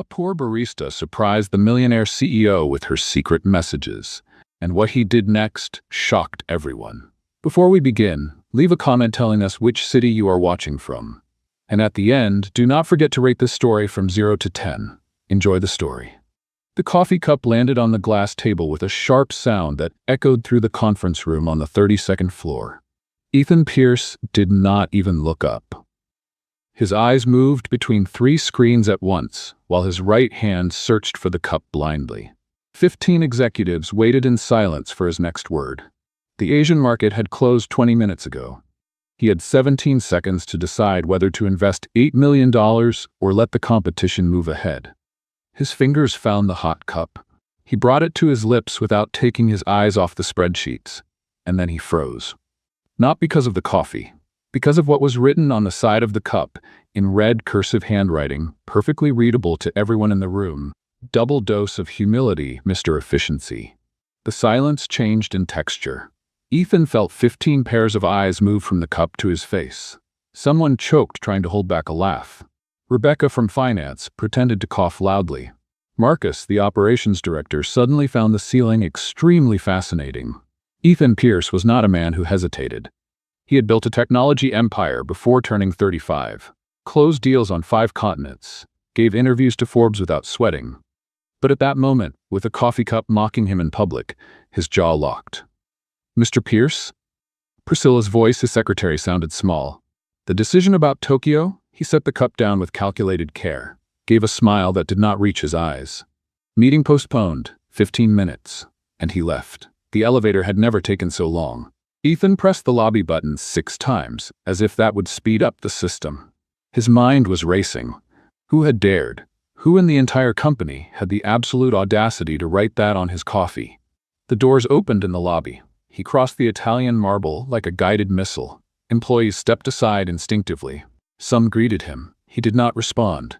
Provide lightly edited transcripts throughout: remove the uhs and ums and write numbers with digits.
A poor barista surprised the millionaire CEO with her secret messages, and what he did next shocked everyone. Before we begin, leave a comment telling us which city you are watching from. And at the end, do not forget to rate this story from 0 to 10. Enjoy the story. The coffee cup landed on the glass table with a sharp sound that echoed through the conference room on the 32nd floor. Ethan Pierce did not even look up. His eyes moved between 3 screens at once, while his right hand searched for the cup blindly. 15 executives waited in silence for his next word. The Asian market had closed 20 minutes ago. He had 17 seconds to decide whether to invest $8 million or let the competition move ahead. His fingers found the hot cup. He brought it to his lips without taking his eyes off the spreadsheets, and then he froze. Not because of the coffee, because of what was written on the side of the cup, in red cursive handwriting, perfectly readable to everyone in the room. Double dose of humility, Mr. Efficiency. The silence changed in texture. Ethan felt 15 pairs of eyes move from the cup to his face. Someone choked, trying to hold back a laugh. Rebecca from finance pretended to cough loudly. Marcus, the operations director, suddenly found the ceiling extremely fascinating. Ethan Pierce was not a man who hesitated. He had built a technology empire before turning 35, closed deals on 5 continents, gave interviews to Forbes without sweating. But at that moment, with a coffee cup mocking him in public, his jaw locked. "Mr. Pierce?" Priscilla's voice, his secretary, sounded small. "The decision about Tokyo?" He set the cup down with calculated care, gave a smile that did not reach his eyes. "Meeting postponed, 15 minutes." And he left. The elevator had never taken so long. Ethan pressed the lobby button 6 times, as if that would speed up the system. His mind was racing. Who had dared? Who in the entire company had the absolute audacity to write that on his coffee? The doors opened in the lobby. He crossed the Italian marble like a guided missile. Employees stepped aside instinctively. Some greeted him. He did not respond.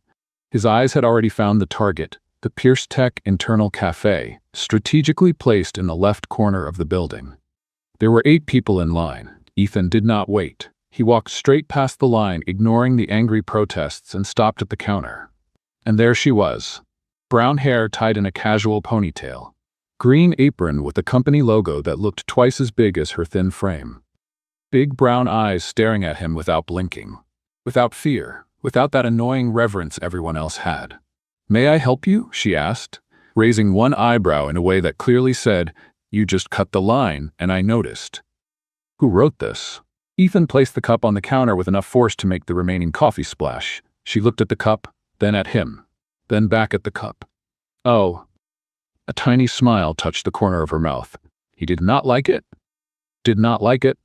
His eyes had already found the target, the Pierce Tech internal cafe, strategically placed in the left corner of the building. There were 8 people in line. Ethan did not wait. He walked straight past the line, ignoring the angry protests, and stopped at the counter. And there she was. Brown hair tied in a casual ponytail. Green apron with the company logo that looked twice as big as her thin frame. Big brown eyes staring at him without blinking. Without fear, without that annoying reverence everyone else had. "May I help you?" she asked, raising one eyebrow in a way that clearly said, "You just cut the line, and I noticed." Who wrote this? Ethan placed the cup on the counter with enough force to make the remaining coffee splash. She looked at the cup, then at him, then back at the cup. "Oh." A tiny smile touched the corner of her mouth. He did not like it? Did not like it?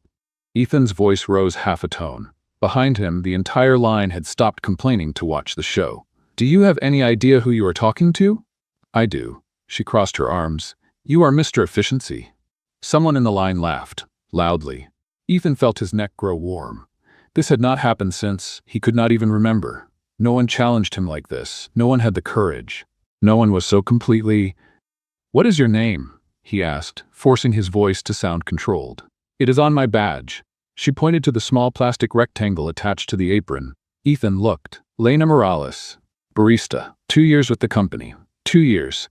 Ethan's voice rose half a tone. Behind him, the entire line had stopped complaining to watch the show. "Do you have any idea who you are talking to?" "I do." She crossed her arms. "You are Mr. Efficiency." Someone in the line laughed, loudly. Ethan felt his neck grow warm. This had not happened since he could not even remember. No one challenged him like this. No one had the courage. No one was so completely... "What is your name?" he asked, forcing his voice to sound controlled. "It is on my badge." She pointed to the small plastic rectangle attached to the apron. Ethan looked. "Lena Morales. Barista. 2 years with the company. 2 years.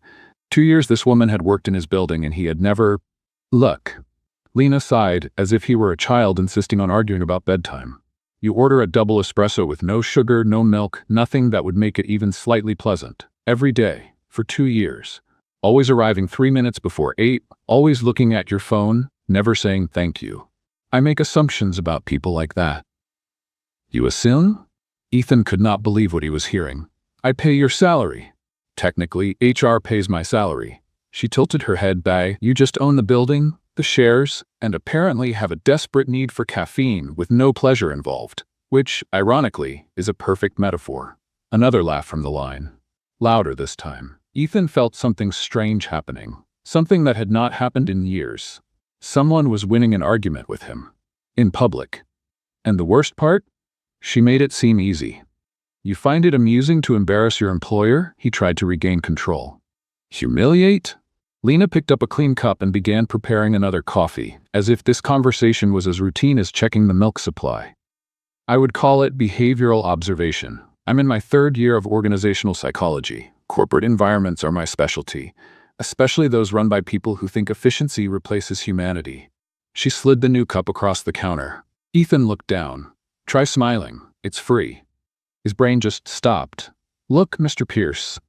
2 years this woman had worked in his building and he had never... Look." Lena sighed, as if he were a child insisting on arguing about bedtime. "You order a double espresso with no sugar, no milk, nothing that would make it even slightly pleasant. Every day. For 2 years. Always arriving 3 minutes before 8, always looking at your phone, never saying thank you. I make assumptions about people like that." "You assume?" Ethan could not believe what he was hearing. "I pay your salary." "Technically, HR pays my salary." She tilted her head back. "You just own the building, the shares, and apparently have a desperate need for caffeine with no pleasure involved, which, ironically, is a perfect metaphor." Another laugh from the line. Louder this time. Ethan felt something strange happening, something that had not happened in years. Someone was winning an argument with him. In public. And the worst part? She made it seem easy. "You find it amusing to embarrass your employer?" He tried to regain control. "Humiliate?" Lena picked up a clean cup and began preparing another coffee, as if this conversation was as routine as checking the milk supply. "I would call it behavioral observation. I'm in my 3rd year of organizational psychology. Corporate environments are my specialty, especially those run by people who think efficiency replaces humanity. She slid the new cup across the counter. Ethan looked down. Try smiling. It's free. His brain just stopped. Look, Mr. Pierce.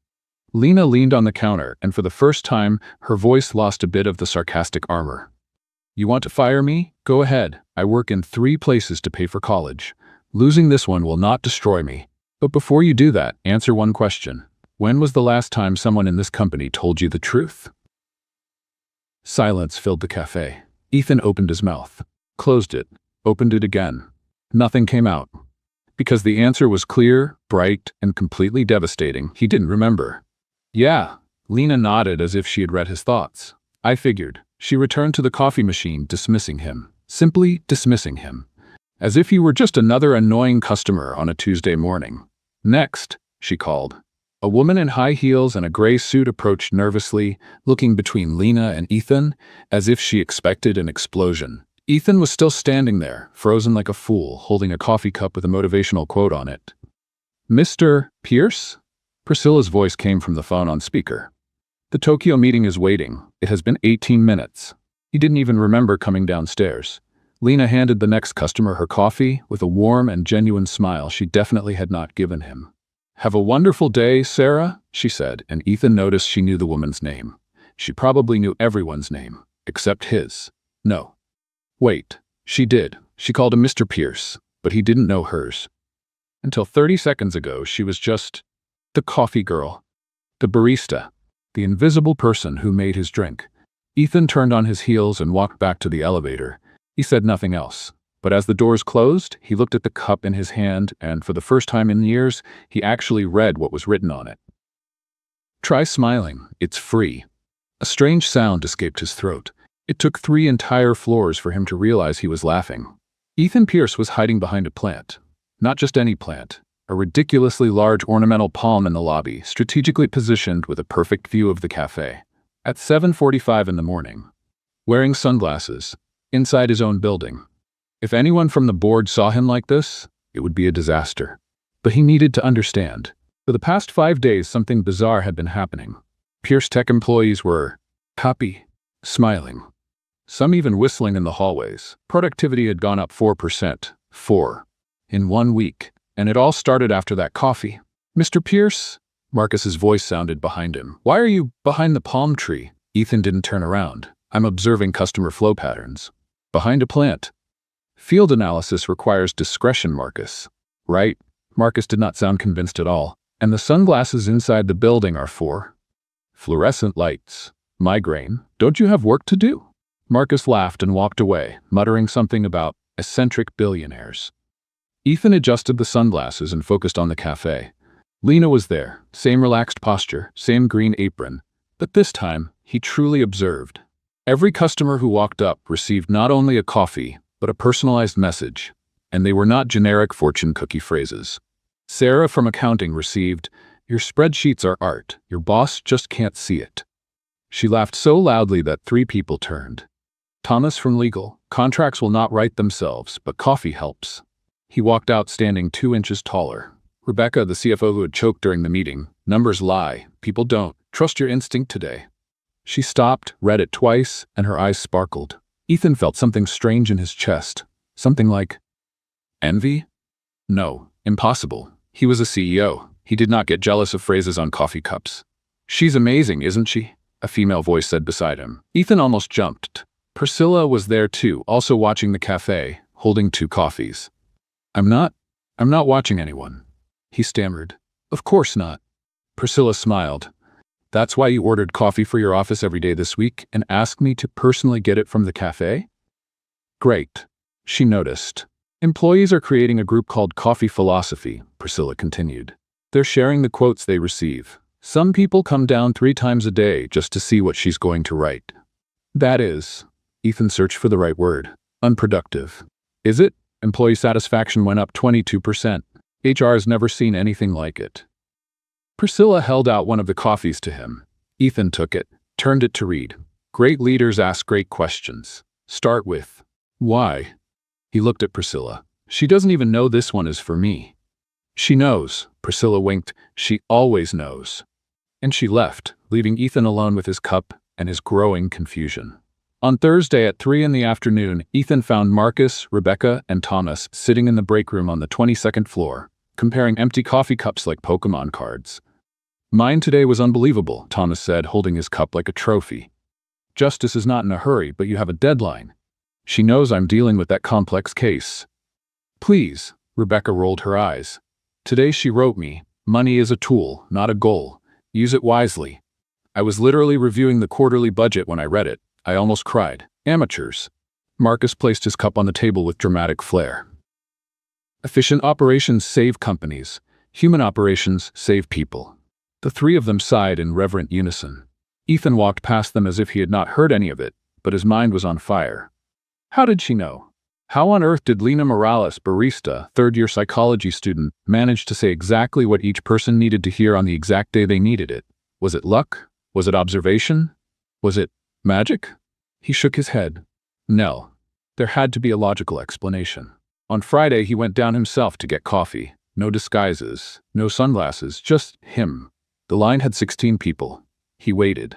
Lena leaned on the counter, and for the first time, her voice lost a bit of the sarcastic armor. You want to fire me? Go ahead. I work in 3 places to pay for college. Losing this one will not destroy me. But before you do that, answer one question. When was the last time someone in this company told you the truth? Silence filled the cafe. Ethan opened his mouth, closed it, opened it again. Nothing came out. Because the answer was clear, bright, and completely devastating, he didn't remember. Yeah, Lena nodded as if she had read his thoughts. I figured. She returned to the coffee machine, dismissing him. Simply dismissing him. As if he were just another annoying customer on a Tuesday morning. Next, she called. A woman in high heels and a gray suit approached nervously, looking between Lena and Ethan, as if she expected an explosion. Ethan was still standing there, frozen like a fool, holding a coffee cup with a motivational quote on it. Mr. Pierce? Priscilla's voice came from the phone on speaker. The Tokyo meeting is waiting. It has been 18 minutes. He didn't even remember coming downstairs. Lena handed the next customer her coffee with a warm and genuine smile she definitely had not given him. Have a wonderful day, Sarah, she said, and Ethan noticed she knew the woman's name. She probably knew everyone's name, except his. No. Wait, she did. She called him Mr. Pierce, but he didn't know hers. Until 30 seconds ago, she was just the coffee girl, the barista, the invisible person who made his drink. Ethan turned on his heels and walked back to the elevator. He said nothing else. But as the doors closed, he looked at the cup in his hand, and for the first time in years, he actually read what was written on it. Try smiling. It's free. A strange sound escaped his throat. It took 3 entire floors for him to realize he was laughing. Ethan Pierce was hiding behind a plant. Not just any plant. A ridiculously large ornamental palm in the lobby, strategically positioned with a perfect view of the cafe. At 7:45 in the morning. Wearing sunglasses. Inside his own building. If anyone from the board saw him like this, it would be a disaster. But he needed to understand. For the past 5 days, something bizarre had been happening. Pierce Tech employees were happy, smiling. Some even whistling in the hallways. Productivity had gone up 4%. In 1 week. And it all started after that coffee. Mr. Pierce? Marcus's voice sounded behind him. Why are you behind the palm tree? Ethan didn't turn around. I'm observing customer flow patterns. Behind a plant. Field analysis requires discretion, Marcus. Right? Marcus did not sound convinced at all. And the sunglasses inside the building are for fluorescent lights. Migraine. Don't you have work to do? Marcus laughed and walked away, muttering something about eccentric billionaires. Ethan adjusted the sunglasses and focused on the cafe. Lena was there, same relaxed posture, same green apron, but this time, he truly observed. Every customer who walked up received not only a coffee, but a personalized message, and they were not generic fortune cookie phrases. Sarah from accounting received, "Your spreadsheets are art, your boss just can't see it." She laughed so loudly that 3 people turned. Thomas from legal, "Contracts will not write themselves, but coffee helps." He walked out standing 2 inches taller. Rebecca, the CFO who had choked during the meeting, "Numbers lie, people don't. Trust your instinct today." She stopped, read it twice, and her eyes sparkled. Ethan felt something strange in his chest. Something like envy? No, impossible. He was a CEO. He did not get jealous of phrases on coffee cups. "She's amazing, isn't she?" a female voice said beside him. Ethan almost jumped. Priscilla was there too, also watching the cafe, holding 2 coffees. I'm not watching anyone," he stammered. "Of course not." Priscilla smiled. "That's why you ordered coffee for your office every day this week and asked me to personally get it from the cafe?" "Great," she noticed. "Employees are creating a group called Coffee Philosophy," Priscilla continued. "They're sharing the quotes they receive. Some people come down 3 times a day just to see what she's going to write." "That is," Ethan searched for the right word, "unproductive." "Is it?" Employee satisfaction went up 22%. HR has never seen anything like it. Priscilla held out one of the coffees to him. Ethan took it, turned it to read. "Great leaders ask great questions. Start with, why?" He looked at Priscilla. "She doesn't even know this one is for me." "She knows," Priscilla winked. "She always knows." And she left, leaving Ethan alone with his cup and his growing confusion. On Thursday at 3 in the afternoon, Ethan found Marcus, Rebecca, and Thomas sitting in the break room on the 22nd floor, comparing empty coffee cups like Pokemon cards. "Mine today was unbelievable," Thomas said, holding his cup like a trophy. "Justice is not in a hurry, but you have a deadline." "She knows I'm dealing with that complex case." "Please," Rebecca rolled her eyes. "Today she wrote me, 'Money is a tool, not a goal. Use it wisely.' I was literally reviewing the quarterly budget when I read it. I almost cried. Amateurs." Marcus placed his cup on the table with dramatic flair. "Efficient operations save companies. Human operations save people." The three of them sighed in reverent unison. Ethan walked past them as if he had not heard any of it, but his mind was on fire. How did she know? How on earth did Lena Morales, barista, third-year psychology student, manage to say exactly what each person needed to hear on the exact day they needed it? Was it luck? Was it observation? Was it magic? He shook his head. No. There had to be a logical explanation. On Friday, he went down himself to get coffee. No disguises, no sunglasses, just him. The line had 16 people. He waited.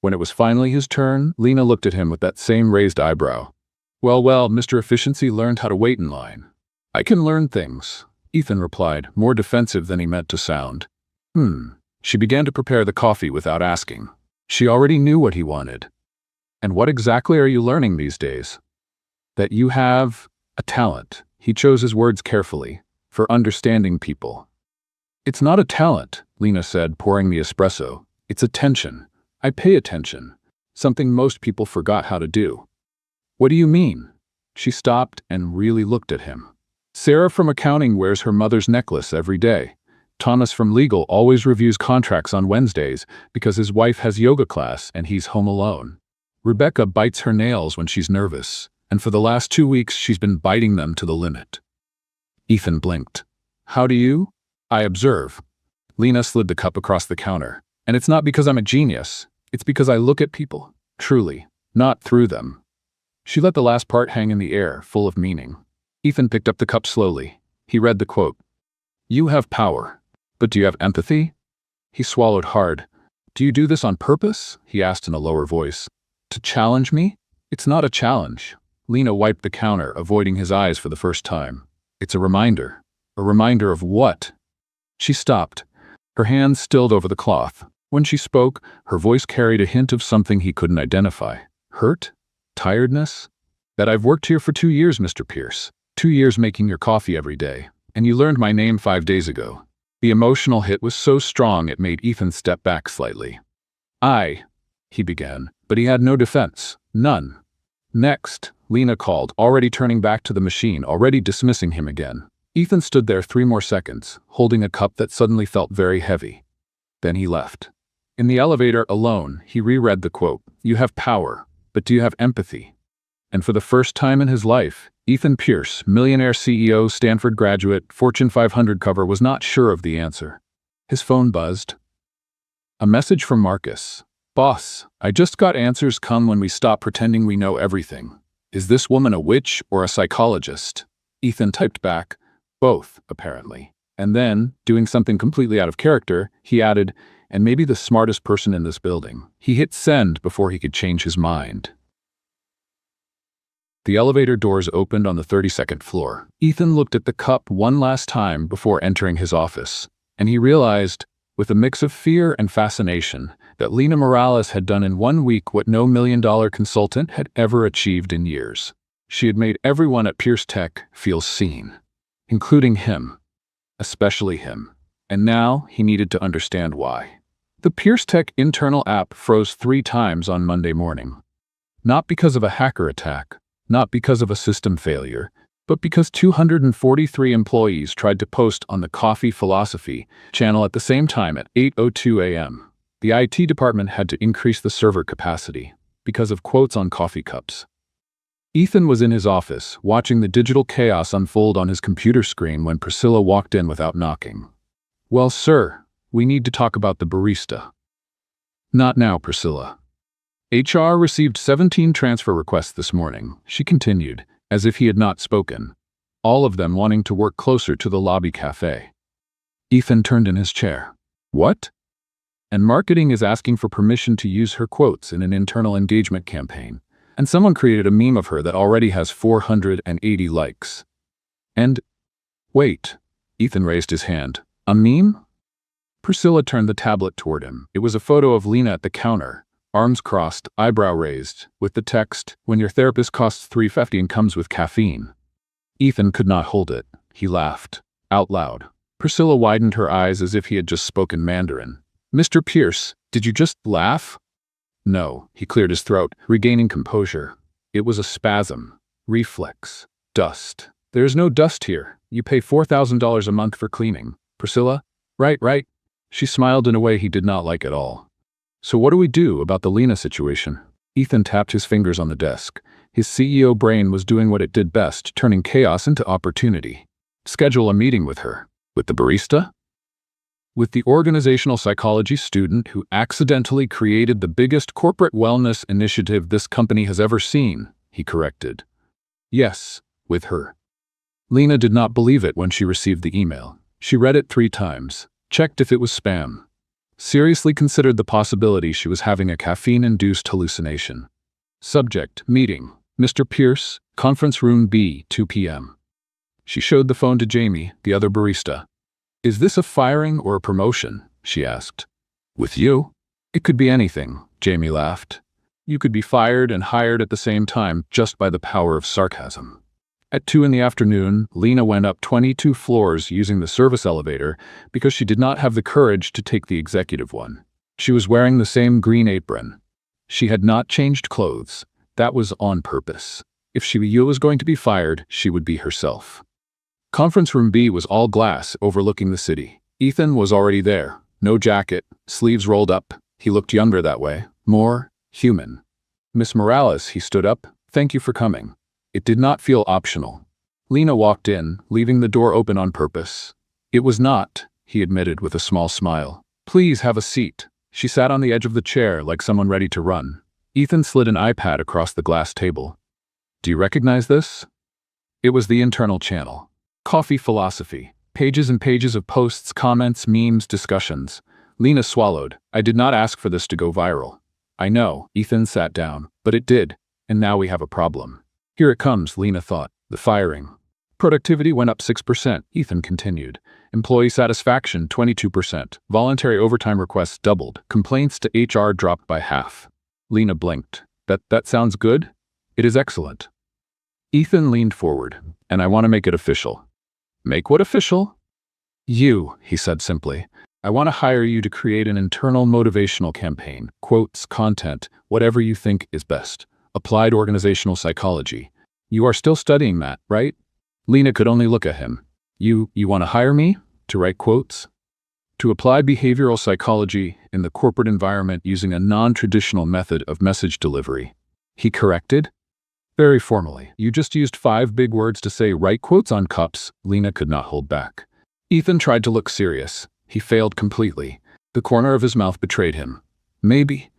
When it was finally his turn, Lena looked at him with that same raised eyebrow. Well, Mr. Efficiency learned how to wait in line." "I can learn things," Ethan replied, more defensive than he meant to sound. She began to prepare the coffee without asking. She already knew what he wanted. "And what exactly are you learning these days?" "That you have a talent," he chose his words carefully, "for understanding people." "It's not a talent," Lena said, pouring the espresso. "It's attention. I pay attention. Something most people forgot how to do." "What do you mean?" She stopped and really looked at him. "Sarah from accounting wears her mother's necklace every day. Thomas from legal always reviews contracts on Wednesdays because his wife has yoga class and he's home alone. Rebecca bites her nails when she's nervous, and for the last 2 weeks she's been biting them to the limit." Ethan blinked. "How do you?" "I observe." Lena slid the cup across the counter. "And it's not because I'm a genius. It's because I look at people, truly, not through them." She let the last part hang in the air, full of meaning. Ethan picked up the cup slowly. He read the quote. "You have power, but do you have empathy?" He swallowed hard. "Do you do this on purpose?" he asked in a lower voice. "To challenge me?" "It's not a challenge." Lena wiped the counter, avoiding his eyes for the first time. "It's a reminder." "A reminder of what?" She stopped. Her hands stilled over the cloth. When she spoke, her voice carried a hint of something he couldn't identify. Hurt? Tiredness? "That I've worked here for 2 years, Mr. Pierce. 2 years making your coffee every day. And you learned my name 5 days ago." The emotional hit was so strong it made Ethan step back slightly. He began, but he had no defense. None. "Next," Lena called, already turning back to the machine, already dismissing him again. Ethan stood there 3 more seconds, holding a cup that suddenly felt very heavy. Then he left. In the elevator, alone, he reread the quote, "You have power, but do you have empathy?" And for the first time in his life, Ethan Pierce, Millionaire CEO, Stanford graduate, Fortune 500 cover, was not sure of the answer. His phone buzzed. A message from Marcus. "Boss, I just got answers come when we stop pretending we know everything. Is this woman a witch or a psychologist?" Ethan typed back, "Both, apparently." And then, doing something completely out of character, he added, "And maybe the smartest person in this building." He hit send before he could change his mind. The elevator doors opened on the 32nd floor. Ethan looked at the cup one last time before entering his office, and he realized, with a mix of fear and fascination, that Lena Morales had done in 1 week what no million-dollar consultant had ever achieved in years. She had made everyone at Pierce Tech feel seen, including him, especially him. And now he needed to understand why. The Pierce Tech internal app froze 3 times on Monday morning. Not because of a hacker attack, not because of a system failure, but because 243 employees tried to post on the Coffee Philosophy channel at the same time at 8:02 a.m. The IT department had to increase the server capacity because of quotes on coffee cups. Ethan was in his office, watching the digital chaos unfold on his computer screen when Priscilla walked in without knocking. "Well, sir, we need to talk about the barista." "Not now, Priscilla." "HR received 17 transfer requests this morning," she continued, as if he had not spoken, all of them wanting to work closer to the lobby cafe. Ethan turned in his chair. "What?" And marketing is asking for permission to use her quotes in an internal engagement campaign. And someone created a meme of her that already has 480 likes. And wait, Ethan raised his hand. A meme? Priscilla turned the tablet toward him. It was a photo of Lena at the counter, arms crossed, eyebrow raised, with the text, "When your therapist costs $3.50 and comes with caffeine." Ethan could not hold it. He laughed, out loud. Priscilla widened her eyes as if he had just spoken Mandarin. "Mr. Pierce, did you just laugh?" "No," he cleared his throat, regaining composure. "It was a spasm. Reflex. Dust. There's no dust here. You pay $4,000 a month for cleaning. Priscilla? Right. She smiled in a way he did not like at all. "So what do we do about the Lena situation?" Ethan tapped his fingers on the desk. His CEO brain was doing what it did best, turning chaos into opportunity. Schedule a meeting with her. With the barista? With the organizational psychology student who accidentally created the biggest corporate wellness initiative this company has ever seen, he corrected. Yes, with her. Lena did not believe it when she received the email. She read it 3 times, checked if it was spam, seriously considered the possibility she was having a caffeine-induced hallucination. Subject, meeting, Mr. Pierce, conference room B, 2 p.m. She showed the phone to Jamie, the other barista. "Is this a firing or a promotion?" she asked. "With you? It could be anything," Jamie laughed. "You could be fired and hired at the same time just by the power of sarcasm." At 2 in the afternoon, Lena went up 22 floors using the service elevator because she did not have the courage to take the executive one. She was wearing the same green apron. She had not changed clothes. That was on purpose. If she was going to be fired, she would be herself. Conference room B was all glass overlooking the city. Ethan was already there. No jacket, sleeves rolled up. He looked younger that way, more human. "Miss Morales," he stood up. "Thank you for coming." It did not feel optional. Lena walked in, leaving the door open on purpose. "It was not," he admitted with a small smile. "Please have a seat." She sat on the edge of the chair like someone ready to run. Ethan slid an iPad across the glass table. "Do you recognize this?" It was the internal channel. Coffee philosophy. Pages and pages of posts, comments, memes, discussions. Lena swallowed. "I did not ask for this to go viral." "I know," Ethan sat down, "but it did, and now we have a problem." "Here it comes," Lena thought. The firing. Productivity went up 6%, Ethan continued. Employee satisfaction 22%. Voluntary overtime requests doubled. Complaints to HR dropped by half. Lena blinked. That sounds good? It is excellent." Ethan leaned forward. "And I want to make it official." "Make what official?" "You," he said simply. "I want to hire you to create an internal motivational campaign, quotes, content, whatever you think is best. Applied organizational psychology. You are still studying that, right?" Lena could only look at him. You want to hire me? To write quotes? To apply behavioral psychology in the corporate environment using a non-traditional method of message delivery. He corrected. Very formally. "You just used 5 big words to say write quotes on cups." Lena could not hold back. Ethan tried to look serious. He failed completely. The corner of his mouth betrayed him. "Maybe.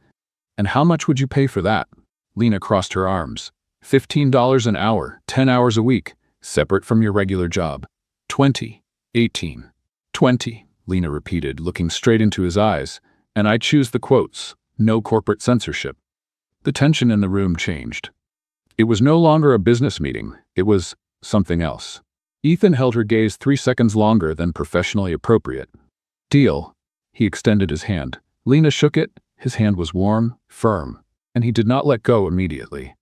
And how much would you pay for that?" Lena crossed her arms. $15 an hour, 10 hours a week, separate from your regular job. 20, 18, 20, Lena repeated, looking straight into his eyes. "And I choose the quotes. No corporate censorship." The tension in the room changed. It was no longer a business meeting. It was something else. Ethan held her gaze 3 seconds longer than professionally appropriate. "Deal." He extended his hand. Lena shook it. His hand was warm, firm, and he did not let go immediately.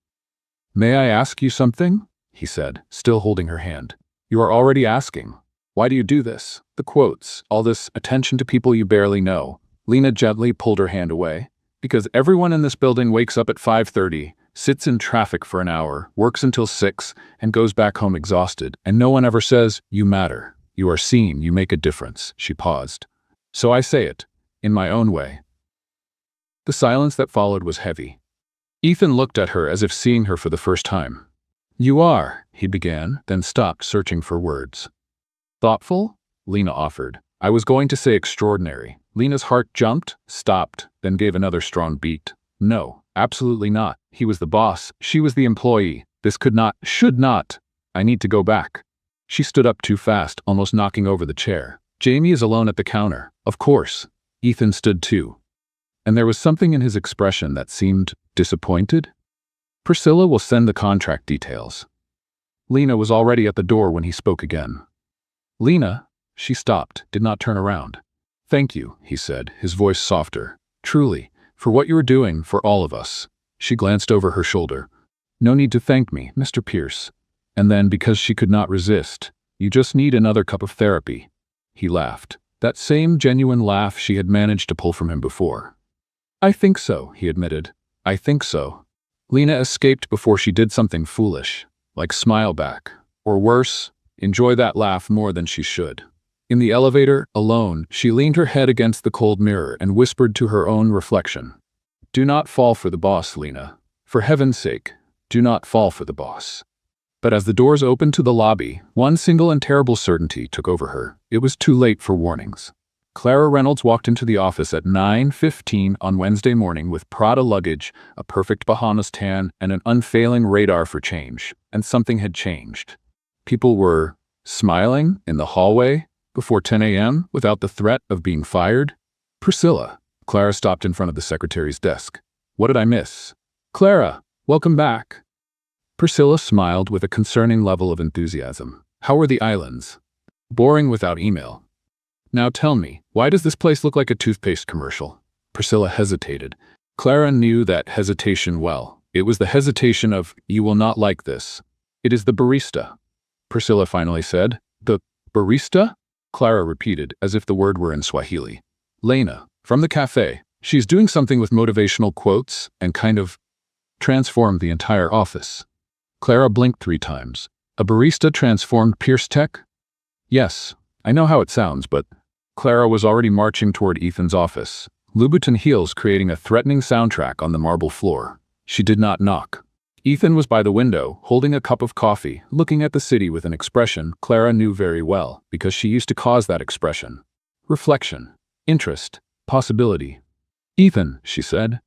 "May I ask you something?" he said, still holding her hand. "You are already asking. Why do you do this? The quotes, all this attention to people you barely know." Lena gently pulled her hand away. "Because everyone in this building wakes up at 5:30, sits in traffic for an hour, works until 6, and goes back home exhausted, and no one ever says, 'You matter. You are seen. You make a difference.'" She paused. "So I say it, in my own way." The silence that followed was heavy. Ethan looked at her as if seeing her for the first time. "You are," he began, then stopped, searching for words. "Thoughtful?" Lena offered. "I was going to say extraordinary." Lena's heart jumped, stopped, then gave another strong beat. "No, absolutely not. He was the boss. She was the employee. This could not, should not. I need to go back." She stood up too fast, almost knocking over the chair. "Jamie is alone at the counter." "Of course." Ethan stood too. and there was something in his expression that seemed disappointed. Priscilla will send the contract details. Lena was already at the door when he spoke again. Lena, she stopped, did not turn around. Thank you, he said, his voice softer. Truly, for what you are doing for all of us. She glanced over her shoulder. No need to thank me, Mr. Pierce. And then, because she could not resist, you just need another cup of therapy. He laughed, that same genuine laugh she had managed to pull from him before. I think so, he admitted. I think so. Lena escaped before she did something foolish, like smile back, or worse, enjoy that laugh more than she should. In the elevator, alone, she leaned her head against the cold mirror and whispered to her own reflection. Do not fall for the boss, Lena. For heaven's sake, do not fall for the boss. But as the doors opened to the lobby, one single and terrible certainty took over her. It was too late for warnings. Clara Reynolds walked into the office at 9:15 on Wednesday morning with Prada luggage, a perfect Bahamas tan, and an unfailing radar for change. And something had changed. People were smiling in the hallway before 10 a.m. without the threat of being fired. Priscilla. Clara stopped in front of the secretary's desk. What did I miss? Clara, welcome back. Priscilla smiled with a concerning level of enthusiasm. How were the islands? Boring without email. Now tell me, why does this place look like a toothpaste commercial? Priscilla hesitated. Clara knew that hesitation well. It was the hesitation of, you will not like this. It is the barista. Priscilla finally said. The barista? Clara repeated, as if the word were in Swahili. Lena, from the cafe. She's doing something with motivational quotes and kind of transformed the entire office. Clara blinked 3 times. A barista transformed Pierce Tech? Yes, I know how it sounds, but Clara was already marching toward Ethan's office, Louboutin heels creating a threatening soundtrack on the marble floor. She did not knock. Ethan was by the window, holding a cup of coffee, looking at the city with an expression Clara knew very well, because she used to cause that expression. Reflection, interest, possibility. Ethan, she said.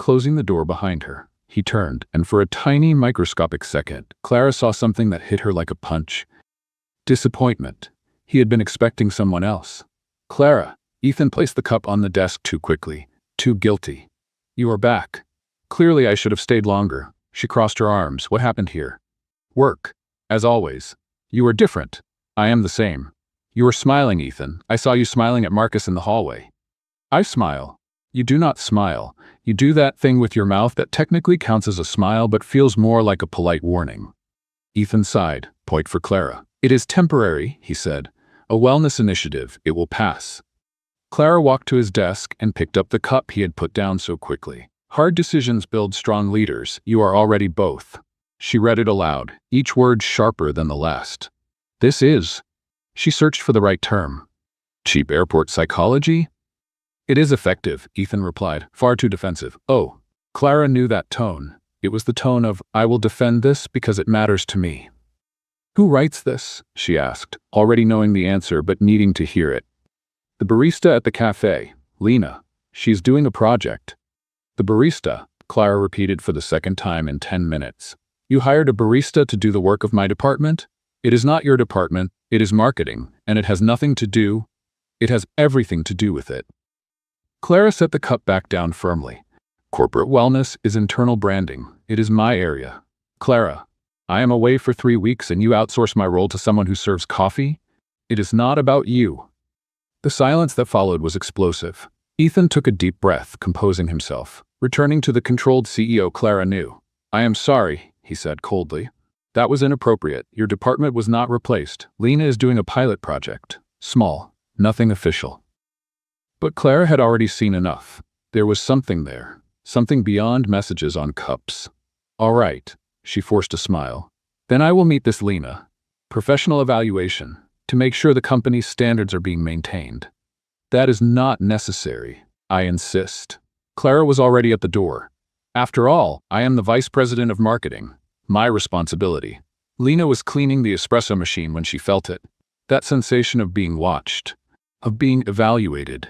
Closing the door behind her, he turned, and for a tiny microscopic second, Clara saw something that hit her like a punch. Disappointment. He had been expecting someone else. Clara. Ethan placed the cup on the desk too quickly, too guilty. You are back. Clearly I should have stayed longer. She crossed her arms. What happened here? Work. As always. You are different. I am the same. You are smiling, Ethan. I saw you smiling at Marcus in the hallway. I smile. You do not smile. You do that thing with your mouth that technically counts as a smile but feels more like a polite warning. Ethan sighed. Point for Clara. It is temporary, he said. A wellness initiative. It will pass. Clara walked to his desk and picked up the cup he had put down so quickly. Hard decisions build strong leaders. You are already both. She read it aloud, each word sharper than the last. This is. She searched for the right term. Cheap airport psychology? It is effective, Ethan replied, far too defensive. Oh. Clara knew that tone. It was the tone of, I will defend this because it matters to me. Who writes this? She asked, already knowing the answer but needing to hear it. The barista at the cafe, Lena. She's doing a project. The barista, Clara repeated for the second time in 10 minutes. You hired a barista to do the work of my department? It is not your department, it is marketing, and it has nothing to do. It has everything to do with it. Clara set the cup back down firmly. Corporate wellness is internal branding. It is my area. Clara, I am away for 3 weeks and you outsource my role to someone who serves coffee? It is not about you. The silence that followed was explosive. Ethan took a deep breath, composing himself. Returning to the controlled CEO, Clara knew. I am sorry, he said coldly. That was inappropriate. Your department was not replaced. Lena is doing a pilot project. Small. Nothing official. But Clara had already seen enough. There was something there. Something beyond messages on cups. All right. She forced a smile. Then I will meet this Lena. Professional evaluation. To make sure the company's standards are being maintained. That is not necessary. I insist. Clara was already at the door. After all, I am the vice president of marketing. My responsibility. Lena was cleaning the espresso machine when she felt it. That sensation of being watched. Of being evaluated.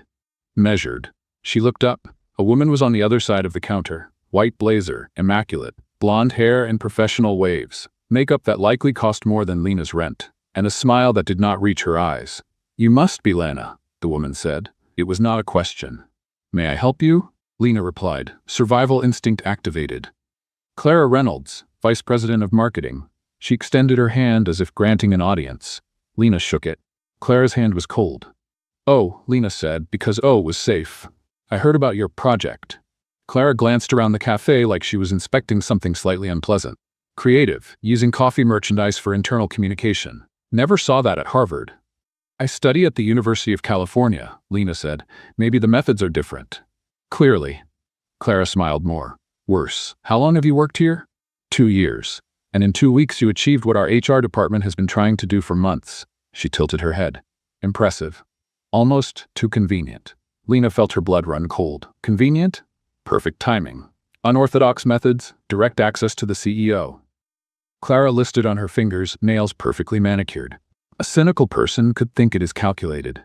Measured. She looked up. A woman was on the other side of the counter. White blazer, immaculate. Blonde hair and professional waves. Makeup that likely cost more than Lena's rent. And a smile that did not reach her eyes. You must be Lena, the woman said. It was not a question. May I help you? Lena replied, survival instinct activated. Clara Reynolds, vice president of marketing. She extended her hand as if granting an audience. Lena shook it. Clara's hand was cold. Oh, Lena said, because O was safe. I heard about your project. Clara glanced around the cafe like she was inspecting something slightly unpleasant. Creative, using coffee merchandise for internal communication. Never saw that at Harvard. I study at the University of California, Lena said. Maybe the methods are different. Clearly. Clara smiled more. Worse. How long have you worked here? 2 years. And in 2 weeks you achieved what our HR department has been trying to do for months. She tilted her head. Impressive. Almost too convenient. Lena felt her blood run cold. Convenient? Perfect timing. Unorthodox methods, direct access to the CEO. Clara listed on her fingers, nails perfectly manicured. A cynical person could think it is calculated.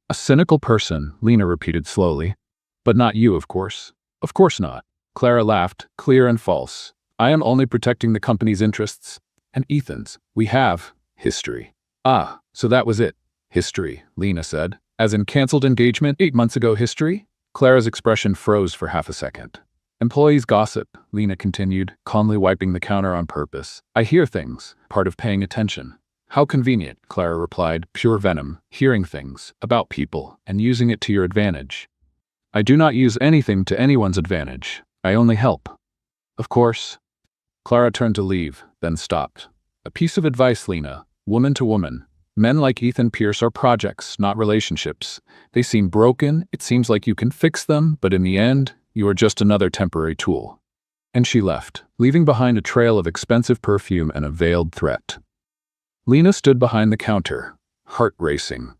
A cynical person, Lena repeated slowly. But not you, of course. Of course not. Clara laughed, clear and false. I am only protecting the company's interests. And Ethan's. We have history. Ah, so that was it. History, Lena said. As in cancelled engagement 8 months ago history? Clara's expression froze for half a second. Employees gossip, Lena continued, calmly wiping the counter on purpose. I hear things, part of paying attention. How convenient, Clara replied, pure venom, hearing things, about people, and using it to your advantage. I do not use anything to anyone's advantage. I only help. Of course. Clara turned to leave, then stopped. A piece of advice, Lena, woman to woman. Men like Ethan Pierce are projects, not relationships. They seem broken, it seems like you can fix them, but in the end, you are just another temporary tool. And she left, leaving behind a trail of expensive perfume and a veiled threat. Lena stood behind the counter, heart racing.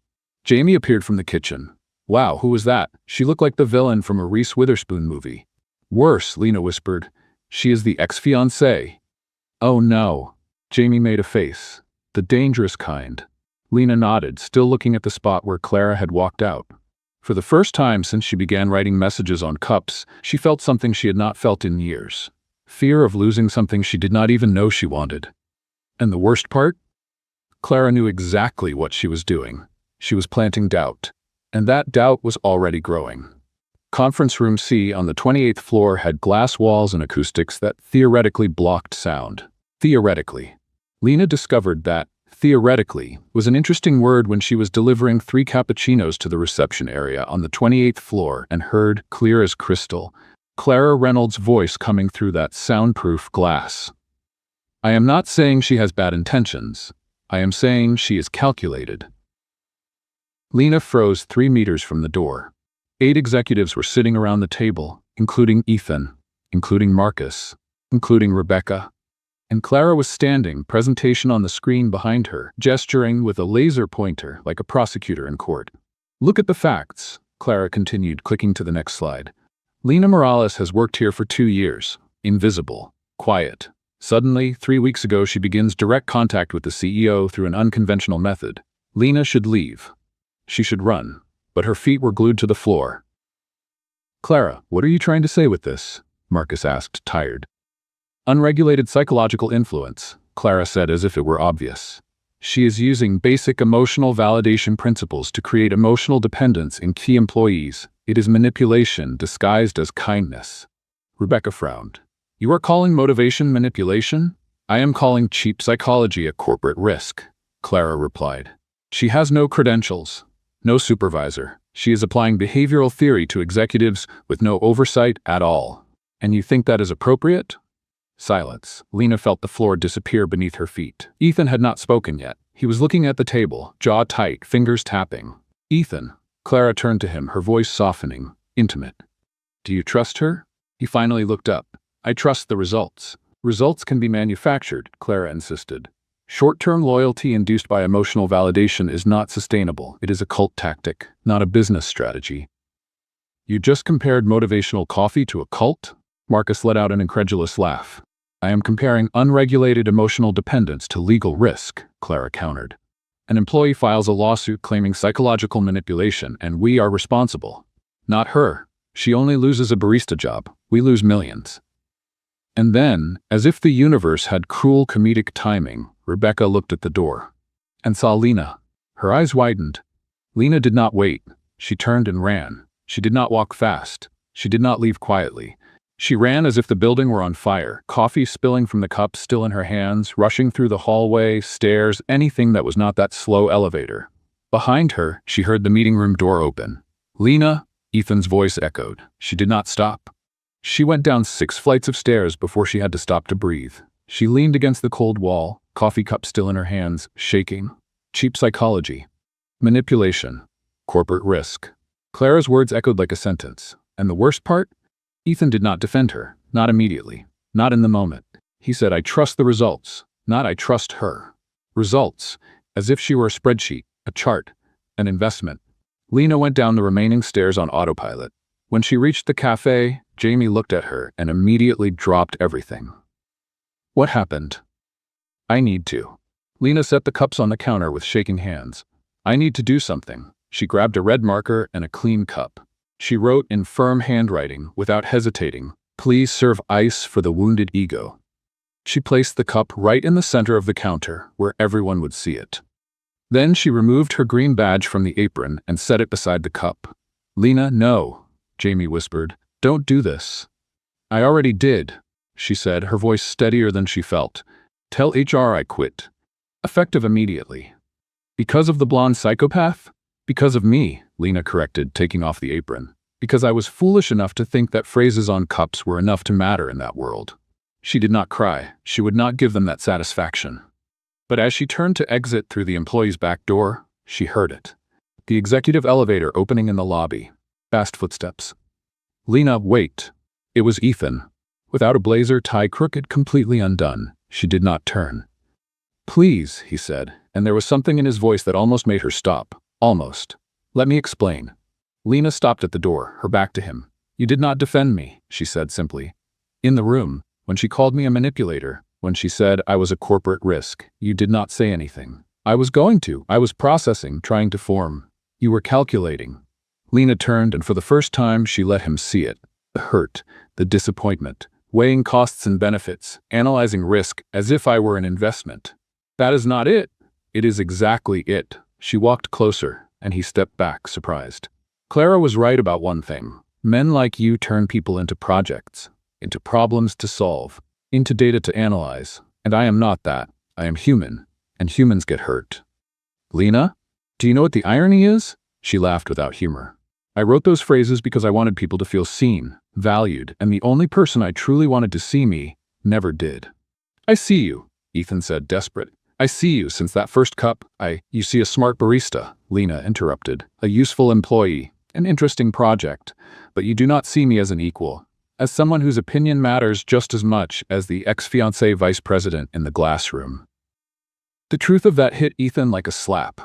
Jamie appeared from the kitchen. Wow, who was that? She looked like the villain from a Reese Witherspoon movie. Worse, Lena whispered. She is the ex-fiancée. Oh no. Jamie made a face. The dangerous kind. Lena nodded, still looking at the spot where Clara had walked out. For the first time since she began writing messages on cups, she felt something she had not felt in years. Fear of losing something she did not even know she wanted. And the worst part? Clara knew exactly what she was doing. She was planting doubt. And that doubt was already growing. Conference Room C on the 28th floor had glass walls and acoustics that theoretically blocked sound. Theoretically. Lena discovered that theoretically was an interesting word when she was delivering 3 cappuccinos to the reception area on the 28th floor and heard, clear as crystal, Clara Reynolds' voice coming through that soundproof glass. I am not saying she has bad intentions. I am saying she is calculated. Lena froze 3 meters from the door. 8 executives were sitting around the table, including Ethan, including Marcus, including Rebecca. And Clara was standing, presentation on the screen behind her, gesturing with a laser pointer like a prosecutor in court. Look at the facts, Clara continued, clicking to the next slide. Lena Morales has worked here for 2 years. Invisible. Quiet. Suddenly, 3 weeks ago, she begins direct contact with the CEO through an unconventional method. Lena should leave. She should run. But her feet were glued to the floor. Clara, what are you trying to say with this? Marcus asked, tired. Unregulated psychological influence, Clara said as if it were obvious. She is using basic emotional validation principles to create emotional dependence in key employees. It is manipulation disguised as kindness. Rebecca frowned. You are calling motivation manipulation? I am calling cheap psychology a corporate risk, Clara replied. She has no credentials, no supervisor. She is applying behavioral theory to executives with no oversight at all. And you think that is appropriate? Silence. Lena felt the floor disappear beneath her feet. Ethan had not spoken yet. He was looking at the table, jaw tight, fingers tapping. Ethan. Clara turned to him, her voice softening, intimate. Do you trust her? He finally looked up. I trust the results. Results can be manufactured, Clara insisted. Short-term loyalty induced by emotional validation is not sustainable. It is a cult tactic, not a business strategy. You just compared motivational coffee to a cult? Marcus let out an incredulous laugh. I am comparing unregulated emotional dependence to legal risk, Clara countered. An employee files a lawsuit claiming psychological manipulation, and we are responsible. Not her. She only loses a barista job. We lose millions. And then, as if the universe had cruel comedic timing, Rebecca looked at the door and saw Lena. Her eyes widened. Lena did not wait. She turned and ran. She did not walk fast. She did not leave quietly. She ran as if the building were on fire, coffee spilling from the cup still in her hands, rushing through the hallway, stairs, anything that was not that slow elevator. Behind her, she heard the meeting room door open. "Lena," Ethan's voice echoed. She did not stop. She went down 6 flights of stairs before she had to stop to breathe. She leaned against the cold wall, coffee cup still in her hands, shaking. Cheap psychology. Manipulation. Corporate risk. Clara's words echoed like a sentence. And the worst part? Ethan did not defend her. Not immediately. Not in the moment. He said, "I trust the results." Not, "I trust her." Results. As if she were a spreadsheet, a chart, an investment. Lena went down the remaining stairs on autopilot. When she reached the cafe, Jamie looked at her and immediately dropped everything. "What happened?" "I need to." Lena set the cups on the counter with shaking hands. "I need to do something." She grabbed a red marker and a clean cup. She wrote in firm handwriting, without hesitating, "Please serve ice for the wounded ego." She placed the cup right in the center of the counter, where everyone would see it. Then she removed her green badge from the apron and set it beside the cup. "Lena, no," Jamie whispered. "Don't do this." "I already did," she said, her voice steadier than she felt. "Tell HR I quit." Effective immediately. "Because of the blonde psychopath?" "Because of me," Lena corrected, taking off the apron. "Because I was foolish enough to think that phrases on cups were enough to matter in that world." She did not cry. She would not give them that satisfaction. But as she turned to exit through the employee's back door, she heard it. The executive elevator opening in the lobby. Fast footsteps. "Lena, wait." It was Ethan. Without a blazer, tie crooked, completely undone. She did not turn. "Please," he said, and there was something in his voice that almost made her stop. Almost. "Let me explain." Lena stopped at the door, her back to him. "You did not defend me," she said simply. "In the room, when she called me a manipulator, when she said I was a corporate risk, you did not say anything. I was going to. I was processing, trying to form. You were calculating." Lena turned, and for the first time she let him see it. The hurt, the disappointment, weighing costs and benefits, analyzing risk as if I were an investment. "That is not it." "It is exactly it." She walked closer, and he stepped back, surprised. "Clara was right about one thing. Men like you turn people into projects, into problems to solve, into data to analyze. And I am not that. I am human, and humans get hurt." "Lena, do you know what the irony is?" She laughed without humor. "I wrote those phrases because I wanted people to feel seen, valued, and the only person I truly wanted to see me never did." "I see you," Ethan said, desperate. "I see you since that first cup. You see a smart barista," Lena interrupted, "a useful employee, an interesting project, but you do not see me as an equal, as someone whose opinion matters just as much as the ex-fiancé vice president in the glass room." The truth of that hit Ethan like a slap.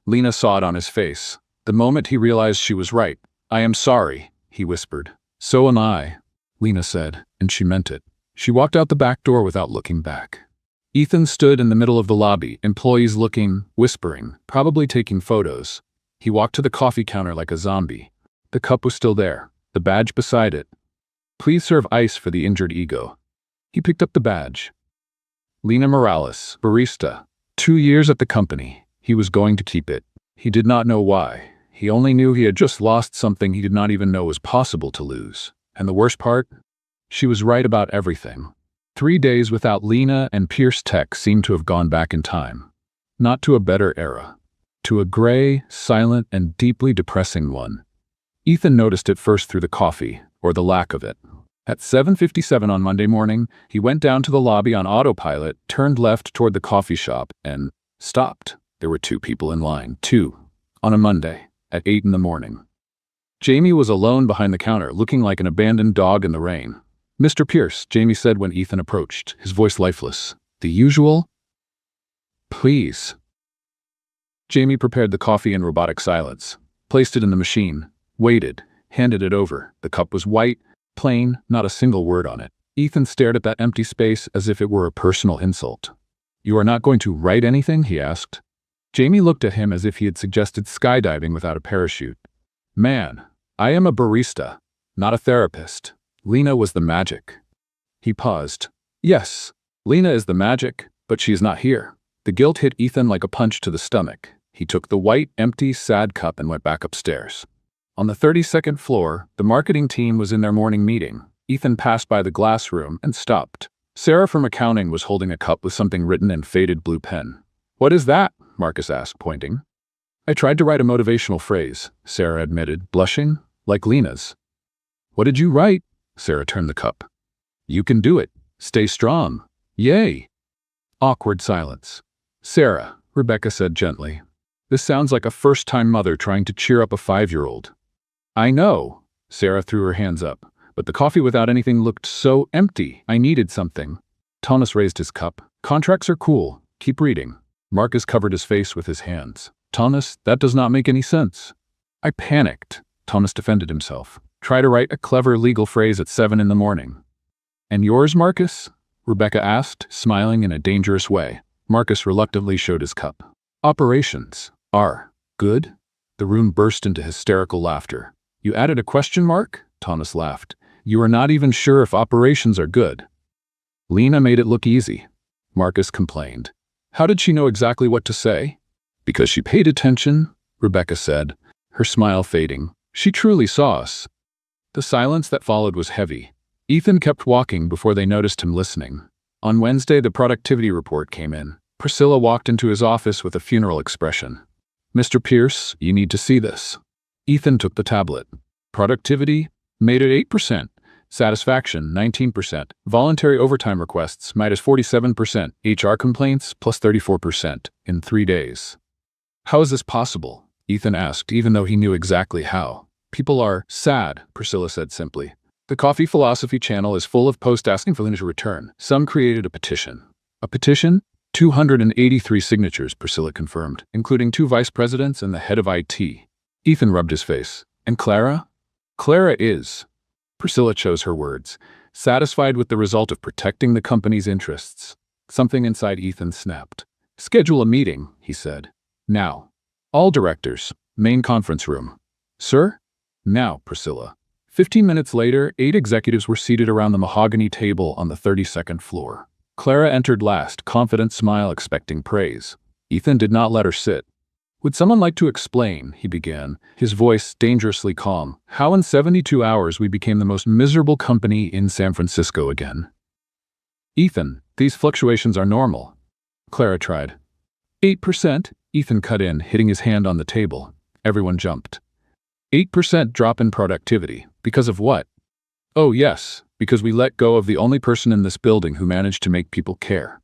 Lena saw it on his face. The moment he realized she was right. "I am sorry," he whispered. "So am I," Lena said, and she meant it. She walked out the back door without looking back. Ethan stood in the middle of the lobby, employees looking, whispering, probably taking photos. He walked to the coffee counter like a zombie. The cup was still there, the badge beside it. "Please serve ice for the injured ego." He picked up the badge. Lena Morales, barista. 2 years at the company. He was going to keep it. He did not know why. He only knew he had just lost something he did not even know was possible to lose. And the worst part? She was right about everything. 3 days without Lena and Pierce Tech seemed to have gone back in time. Not to a better era. To a gray, silent, and deeply depressing one. Ethan noticed it first through the coffee, or the lack of it. At 7:57 on Monday morning, he went down to the lobby on autopilot, turned left toward the coffee shop, and stopped. There were 2 people in line. 2. On a Monday, at 8 in the morning. Jamie was alone behind the counter, looking like an abandoned dog in the rain. "Mr. Pierce," Jamie said when Ethan approached, his voice lifeless. "The usual?" "Please." Jamie prepared the coffee in robotic silence, placed it in the machine, waited, handed it over. The cup was white, plain, not a single word on it. Ethan stared at that empty space as if it were a personal insult. "You are not going to write anything?" he asked. Jamie looked at him as if he had suggested skydiving without a parachute. "Man, I am a barista, not a therapist. Lena was the magic." He paused. "Yes, Lena is the magic, but she is not here." The guilt hit Ethan like a punch to the stomach. He took the white, empty, sad cup and went back upstairs. On the 32nd floor, the marketing team was in their morning meeting. Ethan passed by the glass room and stopped. Sarah from accounting was holding a cup with something written in faded blue pen. "What is that?" Marcus asked, pointing. "I tried to write a motivational phrase," Sarah admitted, blushing, like Lena's. "What did you write?" Sarah turned the cup. "You can do it. Stay strong. Yay." Awkward silence. "Sarah," Rebecca said gently, "this sounds like a first-time mother trying to cheer up a 5-year-old. "I know." Sarah threw her hands up. "But the coffee without anything looked so empty. I needed something." Thomas raised his cup. "Contracts are cool. Keep reading." Marcus covered his face with his hands. "Thomas, that does not make any sense." "I panicked." Thomas defended himself. "Try to write a clever legal phrase at 7 in the morning." "And yours, Marcus?" Rebecca asked, smiling in a dangerous way. Marcus reluctantly showed his cup. "Operations are good?" The room burst into hysterical laughter. "You added a question mark?" Thomas laughed. "You are not even sure if operations are good." "Lena made it look easy," Marcus complained. "How did she know exactly what to say?" "Because she paid attention," Rebecca said, her smile fading. "She truly saw us." The silence that followed was heavy. Ethan kept walking before they noticed him listening. On Wednesday, the productivity report came in. Priscilla walked into his office with a funeral expression. "Mr. Pierce, you need to see this." Ethan took the tablet. Productivity made it 8%. Satisfaction, 19%. Voluntary overtime requests, minus 47%. HR complaints, plus 34%. In 3 days. "How is this possible?" Ethan asked, even though he knew exactly how. "People are sad," Priscilla said simply. "The Coffee Philosophy channel is full of posts asking for Lena to return. Some created a petition." "A petition?" 283 signatures, Priscilla confirmed, including 2 vice presidents and the head of IT. Ethan rubbed his face. "And Clara?" "Clara is," Priscilla chose her words, satisfied with the result of protecting the company's interests. Something inside Ethan snapped. "Schedule a meeting," he said. "Now. All directors. Main conference room." "Sir?" "Now, Priscilla." 15 minutes later, 8 executives were seated around the mahogany table on the 32nd floor. Clara entered last, confident smile expecting praise. Ethan did not let her sit. "Would someone like to explain," he began, his voice dangerously calm, "how in 72 hours we became the most miserable company in San Francisco again?" "Ethan, these fluctuations are normal," Clara tried. 8%, Ethan cut in, hitting his hand on the table. Everyone jumped. 8% drop in productivity. Because of what? "Oh yes, because we let go of the only person in this building who managed to make people care."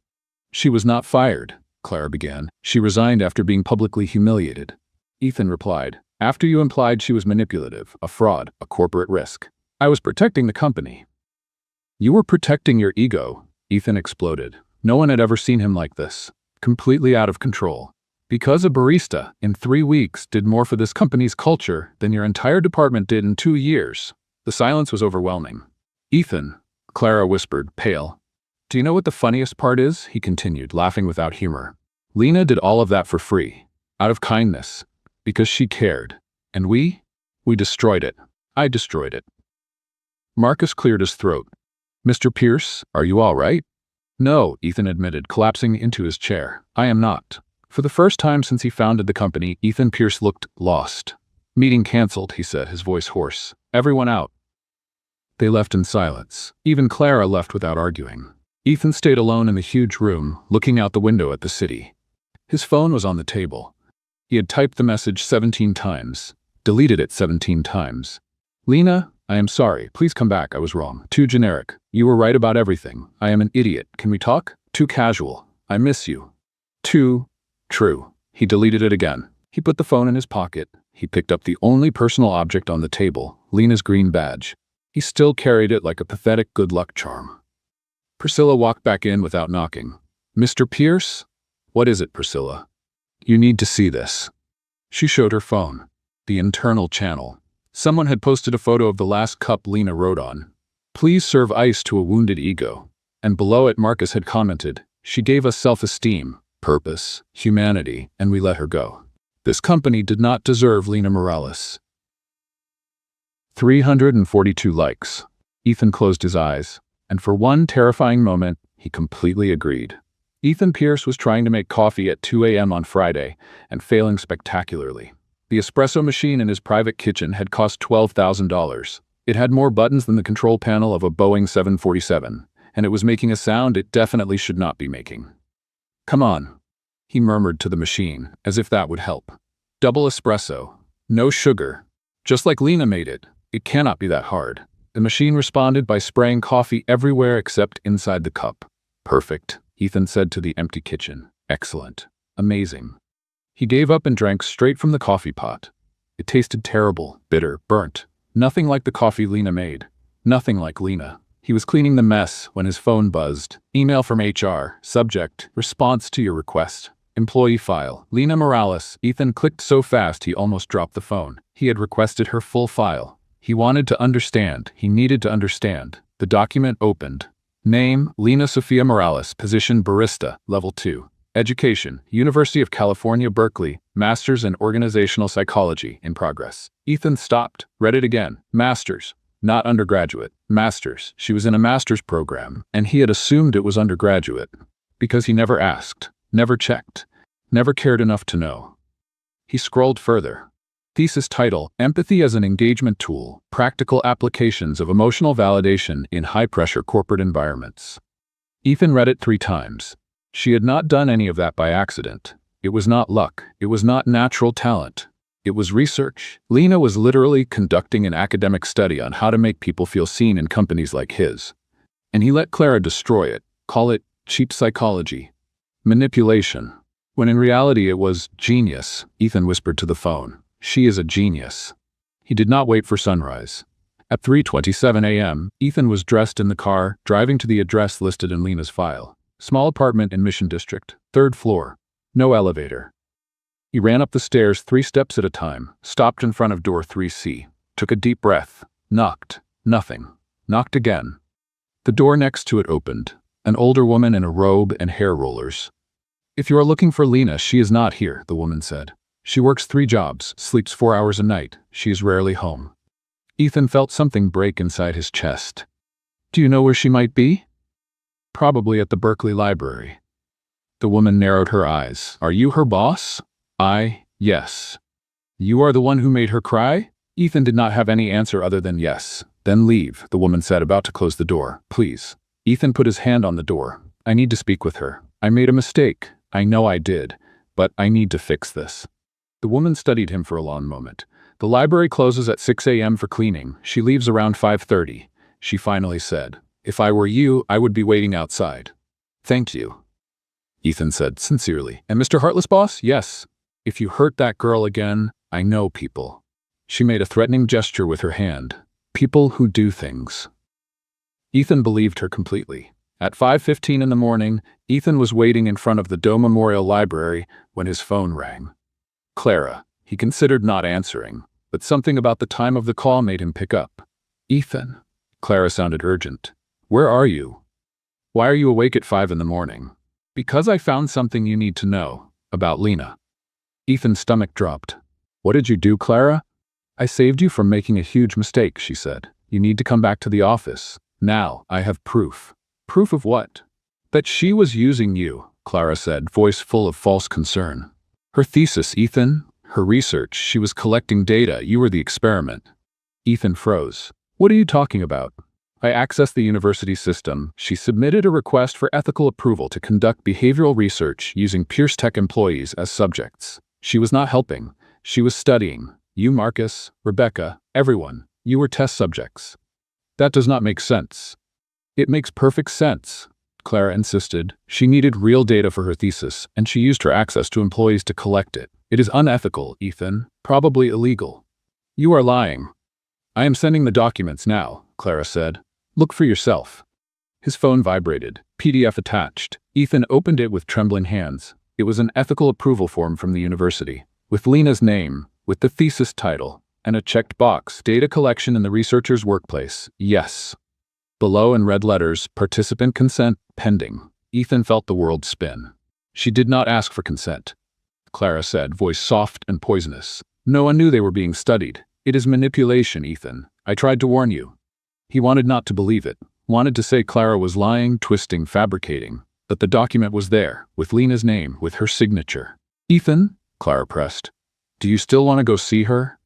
"She was not fired," Clara began. "She resigned after being publicly humiliated." Ethan replied, "After you implied she was manipulative, a fraud, a corporate risk. I was protecting the company." "You were protecting your ego," Ethan exploded. No one had ever seen him like this. Completely out of control. "Because a barista, in 3 weeks, did more for this company's culture than your entire department did in 2 years. The silence was overwhelming. "Ethan," Clara whispered, pale. "Do you know what the funniest part is?" he continued, laughing without humor. "Lena did all of that for free. Out of kindness. Because she cared. And we destroyed it. I destroyed it." Marcus cleared his throat. "Mr. Pierce, are you all right?" "No," Ethan admitted, collapsing into his chair. "I am not." For the first time since he founded the company, Ethan Pierce looked lost. "Meeting canceled," he said, his voice hoarse. "Everyone out." They left in silence. Even Clara left without arguing. Ethan stayed alone in the huge room, looking out the window at the city. His phone was on the table. He had typed the message 17 times, deleted it 17 times. "Lena, I am sorry. Please come back. I was wrong. Too generic. You were right about everything. I am an idiot. Can we talk? Too casual. I miss you. Too true." He deleted it again. He put the phone in his pocket. He picked up the only personal object on the table, Lena's green badge. He still carried it like a pathetic good luck charm. Priscilla walked back in without knocking. "Mr. Pierce?" "What is it, Priscilla?" "You need to see this." She showed her phone. The internal channel. Someone had posted a photo of the last cup Lena wrote on. "Please serve ice to a wounded ego." And below it Marcus had commented, "She gave us self-esteem, purpose, humanity, and we let her go. This company did not deserve Lena Morales." 342 likes. Ethan closed his eyes, and for one terrifying moment, he completely agreed. Ethan Pierce was trying to make coffee at 2 a.m. on Friday and failing spectacularly. The espresso machine in his private kitchen had cost $12,000. It had more buttons than the control panel of a Boeing 747, and it was making a sound it definitely should not be making. "Come on," he murmured to the machine, as if that would help. "Double espresso. No sugar. Just like Lena made it. It cannot be that hard." The machine responded by spraying coffee everywhere except inside the cup. "Perfect," Ethan said to the empty kitchen. "Excellent. Amazing." He gave up and drank straight from the coffee pot. It tasted terrible, bitter, burnt. Nothing like the coffee Lena made. Nothing like Lena. He was cleaning the mess when his phone buzzed. Email from HR. Subject: response to your request. Employee file. Lena Morales. Ethan clicked so fast he almost dropped the phone. He had requested her full file. He wanted to understand. He needed to understand. The document opened. Name: Lena Sofia Morales. Position: Barista. Level 2. Education: University of California, Berkeley. Master's in Organizational Psychology. In progress. Ethan stopped. Read it again. Master's. Not undergraduate. Master's. She was in a master's program, and he had assumed it was undergraduate. Because he never asked. Never checked. Never cared enough to know. He scrolled further. Thesis title: Empathy as an Engagement Tool, Practical Applications of Emotional Validation in High-Pressure Corporate Environments. Ethan read it 3 times. She had not done any of that by accident. It was not luck. It was not natural talent. It was research. Lena was literally conducting an academic study on how to make people feel seen in companies like his. And he let Clara destroy it, call it cheap psychology. Manipulation. When in reality it was genius, Ethan whispered to the phone. She is a genius. He did not wait for sunrise. At 3:27 a.m., Ethan was dressed in the car, driving to the address listed in Lena's file. Small apartment in Mission District, 3rd floor. No elevator. He ran up the stairs 3 steps at a time, stopped in front of door 3C, took a deep breath, knocked. Nothing. Knocked again. The door next to it opened. An older woman in a robe and hair rollers. "If you are looking for Lena, she is not here," the woman said. "She works 3 jobs, sleeps 4 hours a night. She is rarely home." Ethan felt something break inside his chest. "Do you know where she might be?" "Probably at the Berkeley Library." The woman narrowed her eyes. "Are you her boss?" Yes." "You are the one who made her cry?" Ethan did not have any answer other than yes. "Then leave," the woman said, about to close the door. "Please." Ethan put his hand on the door. "I need to speak with her. I made a mistake. I know I did. But I need to fix this." The woman studied him for a long moment. "The library closes at 6 a.m. for cleaning. She leaves around 5:30. She finally said, "If I were you, I would be waiting outside." "Thank you," Ethan said sincerely. "And Mr. Heartless boss?" "Yes. If you hurt that girl again, I know people." She made a threatening gesture with her hand. "People who do things." Ethan believed her completely. At 5:15 in the morning, Ethan was waiting in front of the Doe Memorial Library when his phone rang. Clara. He considered not answering, but something about the time of the call made him pick up. "Ethan." Clara sounded urgent. "Where are you? Why are you awake at 5 in the morning?" "Because I found something you need to know. About Lena." Ethan's stomach dropped. "What did you do, Clara?" "I saved you from making a huge mistake," she said. "You need to come back to the office. Now, I have proof." "Proof of what?" "That she was using you," Clara said, voice full of false concern. "Her thesis, Ethan. Her research. She was collecting data. You were the experiment." Ethan froze. "What are you talking about?" "I accessed the university system. She submitted a request for ethical approval to conduct behavioral research using Pierce Tech employees as subjects. She was not helping. She was studying. You, Marcus, Rebecca, everyone. You were test subjects." "That does not make sense." "It makes perfect sense," Clara insisted. "She needed real data for her thesis, and she used her access to employees to collect it. It is unethical, Ethan. Probably illegal." "You are lying." "I am sending the documents now," Clara said. "Look for yourself." His phone vibrated. PDF attached. Ethan opened it with trembling hands. It was an ethical approval form from the university, with Lena's name, with the thesis title, and a checked box, data collection in the researcher's workplace. Yes. Below in red letters, participant consent pending. Ethan felt the world spin. "She did not ask for consent," Clara said, voice soft and poisonous. "No one knew they were being studied. It is manipulation, Ethan. I tried to warn you." He wanted not to believe it, wanted to say Clara was lying, twisting, fabricating. But the document was there, with Lena's name, with her signature. "Ethan," Clara pressed. Do you still want to go see her?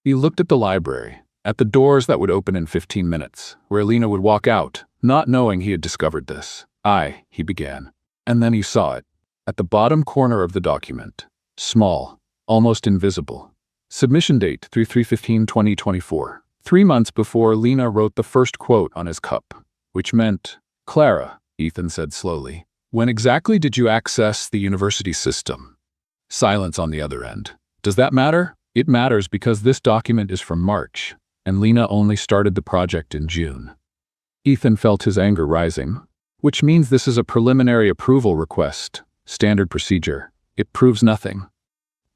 He looked at the library, at the doors that would open in 15 minutes, where Lena would walk out, not knowing he had discovered this. He began. And then he saw it. At the bottom corner of the document. Small, almost invisible. Submission date 3/3/15/2024. 3 months before Lena wrote the first quote on his cup, which meant, Clara, Ethan said slowly, when exactly did you access the university system? Silence on the other end. Does that matter? It matters because this document is from March, and Lena only started the project in June. Ethan felt his anger rising, which means this is a preliminary approval request, standard procedure. It proves nothing.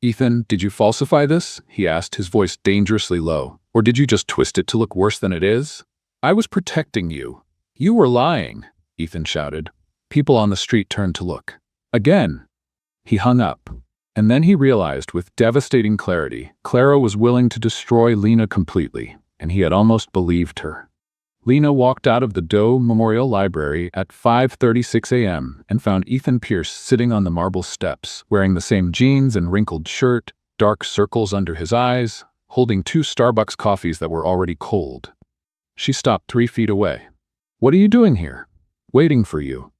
Ethan, did you falsify this? He asked, his voice dangerously low. Or did you just twist it to look worse than it is? I was protecting you. You were lying, Ethan shouted. People on the street turned to look. Again. He hung up. And then he realized with devastating clarity, Clara was willing to destroy Lena completely, and he had almost believed her. Lena walked out of the Doe Memorial Library at 5:36 a.m. and found Ethan Pierce sitting on the marble steps, wearing the same jeans and wrinkled shirt, dark circles under his eyes, holding 2 Starbucks coffees that were already cold. She stopped 3 feet away. What are you doing here? Waiting for you.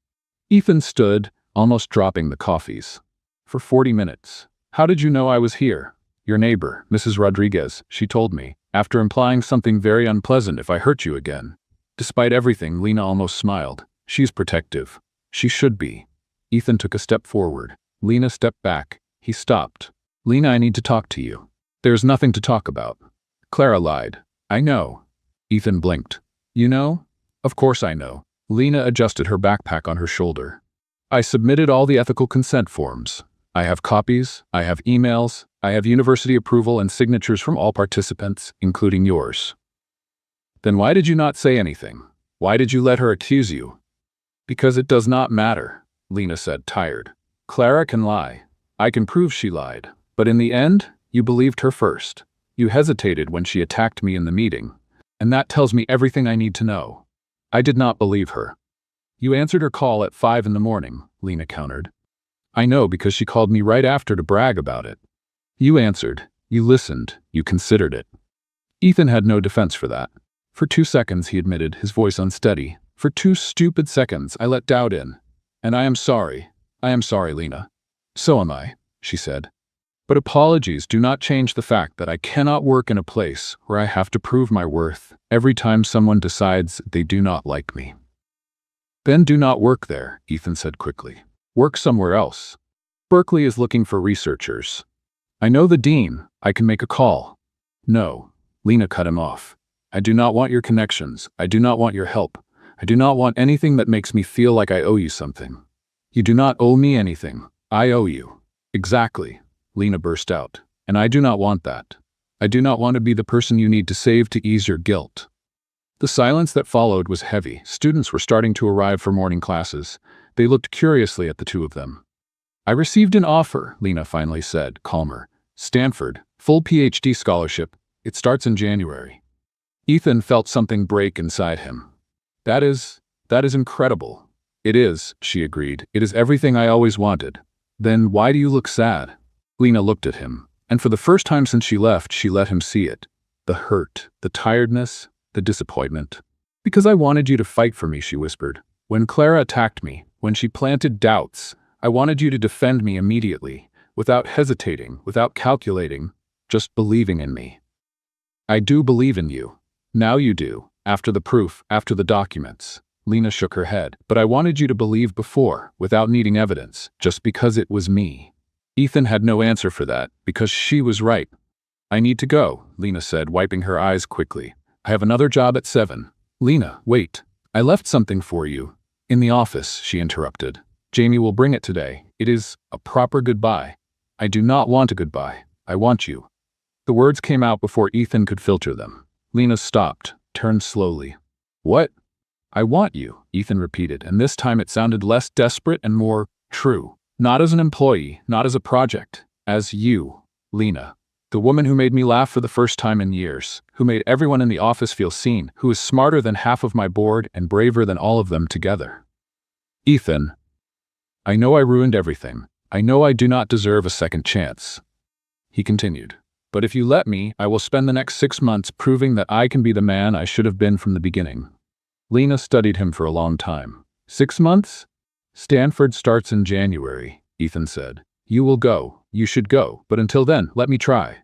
Ethan stood, almost dropping the coffees. For 40 minutes. How did you know I was here? Your neighbor, Mrs. Rodriguez, she told me, after implying something very unpleasant if I hurt you again. Despite everything, Lena almost smiled. She's protective. She should be. Ethan took a step forward. Lena stepped back. He stopped. Lena, I need to talk to you. There's nothing to talk about. Clara lied. I know. Ethan blinked. You know? Of course I know. Lena adjusted her backpack on her shoulder. I submitted all the ethical consent forms. I have copies, I have emails, I have university approval and signatures from all participants, including yours. Then why did you not say anything? Why did you let her accuse you? Because it does not matter, Lena said, tired. Clara can lie. I can prove she lied. But in the end, you believed her first. You hesitated when she attacked me in the meeting. And that tells me everything I need to know. I did not believe her. You answered her call at 5 in the morning, Lena countered. I know because she called me right after to brag about it. You answered, you listened, you considered it. Ethan had no defense for that. For 2 seconds, he admitted, his voice unsteady. For 2 stupid seconds, I let doubt in. And I am sorry. I am sorry, Lena. So am I, she said. But apologies do not change the fact that I cannot work in a place where I have to prove my worth every time someone decides they do not like me. Then do not work there, Ethan said quickly. Work somewhere else. Berkeley is looking for researchers. I know the dean. I can make a call. No, Lena cut him off. I do not want your connections. I do not want your help. I do not want anything that makes me feel like I owe you something. You do not owe me anything. I owe you. Exactly, Lena burst out. And I do not want that. I do not want to be the person you need to save to ease your guilt. The silence that followed was heavy. Students were starting to arrive for morning classes. They looked curiously at the two of them. I received an offer, Lena finally said, calmer. Stanford, full PhD scholarship. It starts in January. Ethan felt something break inside him. That is incredible. It is, she agreed. It is everything I always wanted. Then why do you look sad? Lena looked at him, and for the first time since she left, she let him see it. The hurt, the tiredness, the disappointment. Because I wanted you to fight for me, she whispered. When Clara attacked me, when she planted doubts, I wanted you to defend me immediately, without hesitating, without calculating, just believing in me. I do believe in you. Now you do, after the proof, after the documents. Lena shook her head. But I wanted you to believe before, without needing evidence, just because it was me. Ethan had no answer for that, because she was right. I need to go, Lena said, wiping her eyes quickly. I have another job at 7. Lena, wait. I left something for you. In the office, she interrupted. Jamie will bring it today. It is a proper goodbye. I do not want a goodbye. I want you. The words came out before Ethan could filter them. Lena stopped, turned slowly. What? I want you, Ethan repeated, and this time it sounded less desperate and more true. Not as an employee, not as a project. As you, Lena. The woman who made me laugh for the first time in years, who made everyone in the office feel seen, who is smarter than half of my board and braver than all of them together. Ethan. I know I ruined everything. I know I do not deserve a second chance. He continued. But if you let me, I will spend the next 6 months proving that I can be the man I should have been from the beginning. Lena studied him for a long time. 6 months? Stanford starts in January, Ethan said. You will go. You should go. But until then, let me try.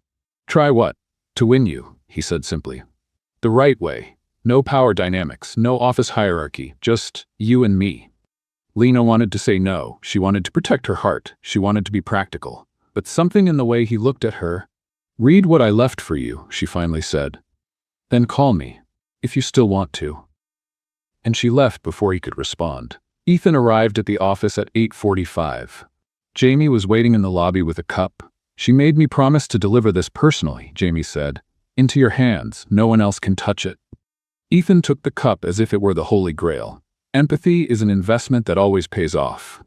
Try what? To win you, he said simply. The right way. No power dynamics, no office hierarchy, just you and me. Lena wanted to say no. She wanted to protect her heart. She wanted to be practical. But something in the way he looked at her. Read what I left for you, she finally said. Then call me, if you still want to. And she left before he could respond. Ethan arrived at the office at 8:45. Jamie was waiting in the lobby with a cup. She made me promise to deliver this personally, Jamie said. Into your hands, no one else can touch it. Ethan took the cup as if it were the Holy Grail. Empathy is an investment that always pays off.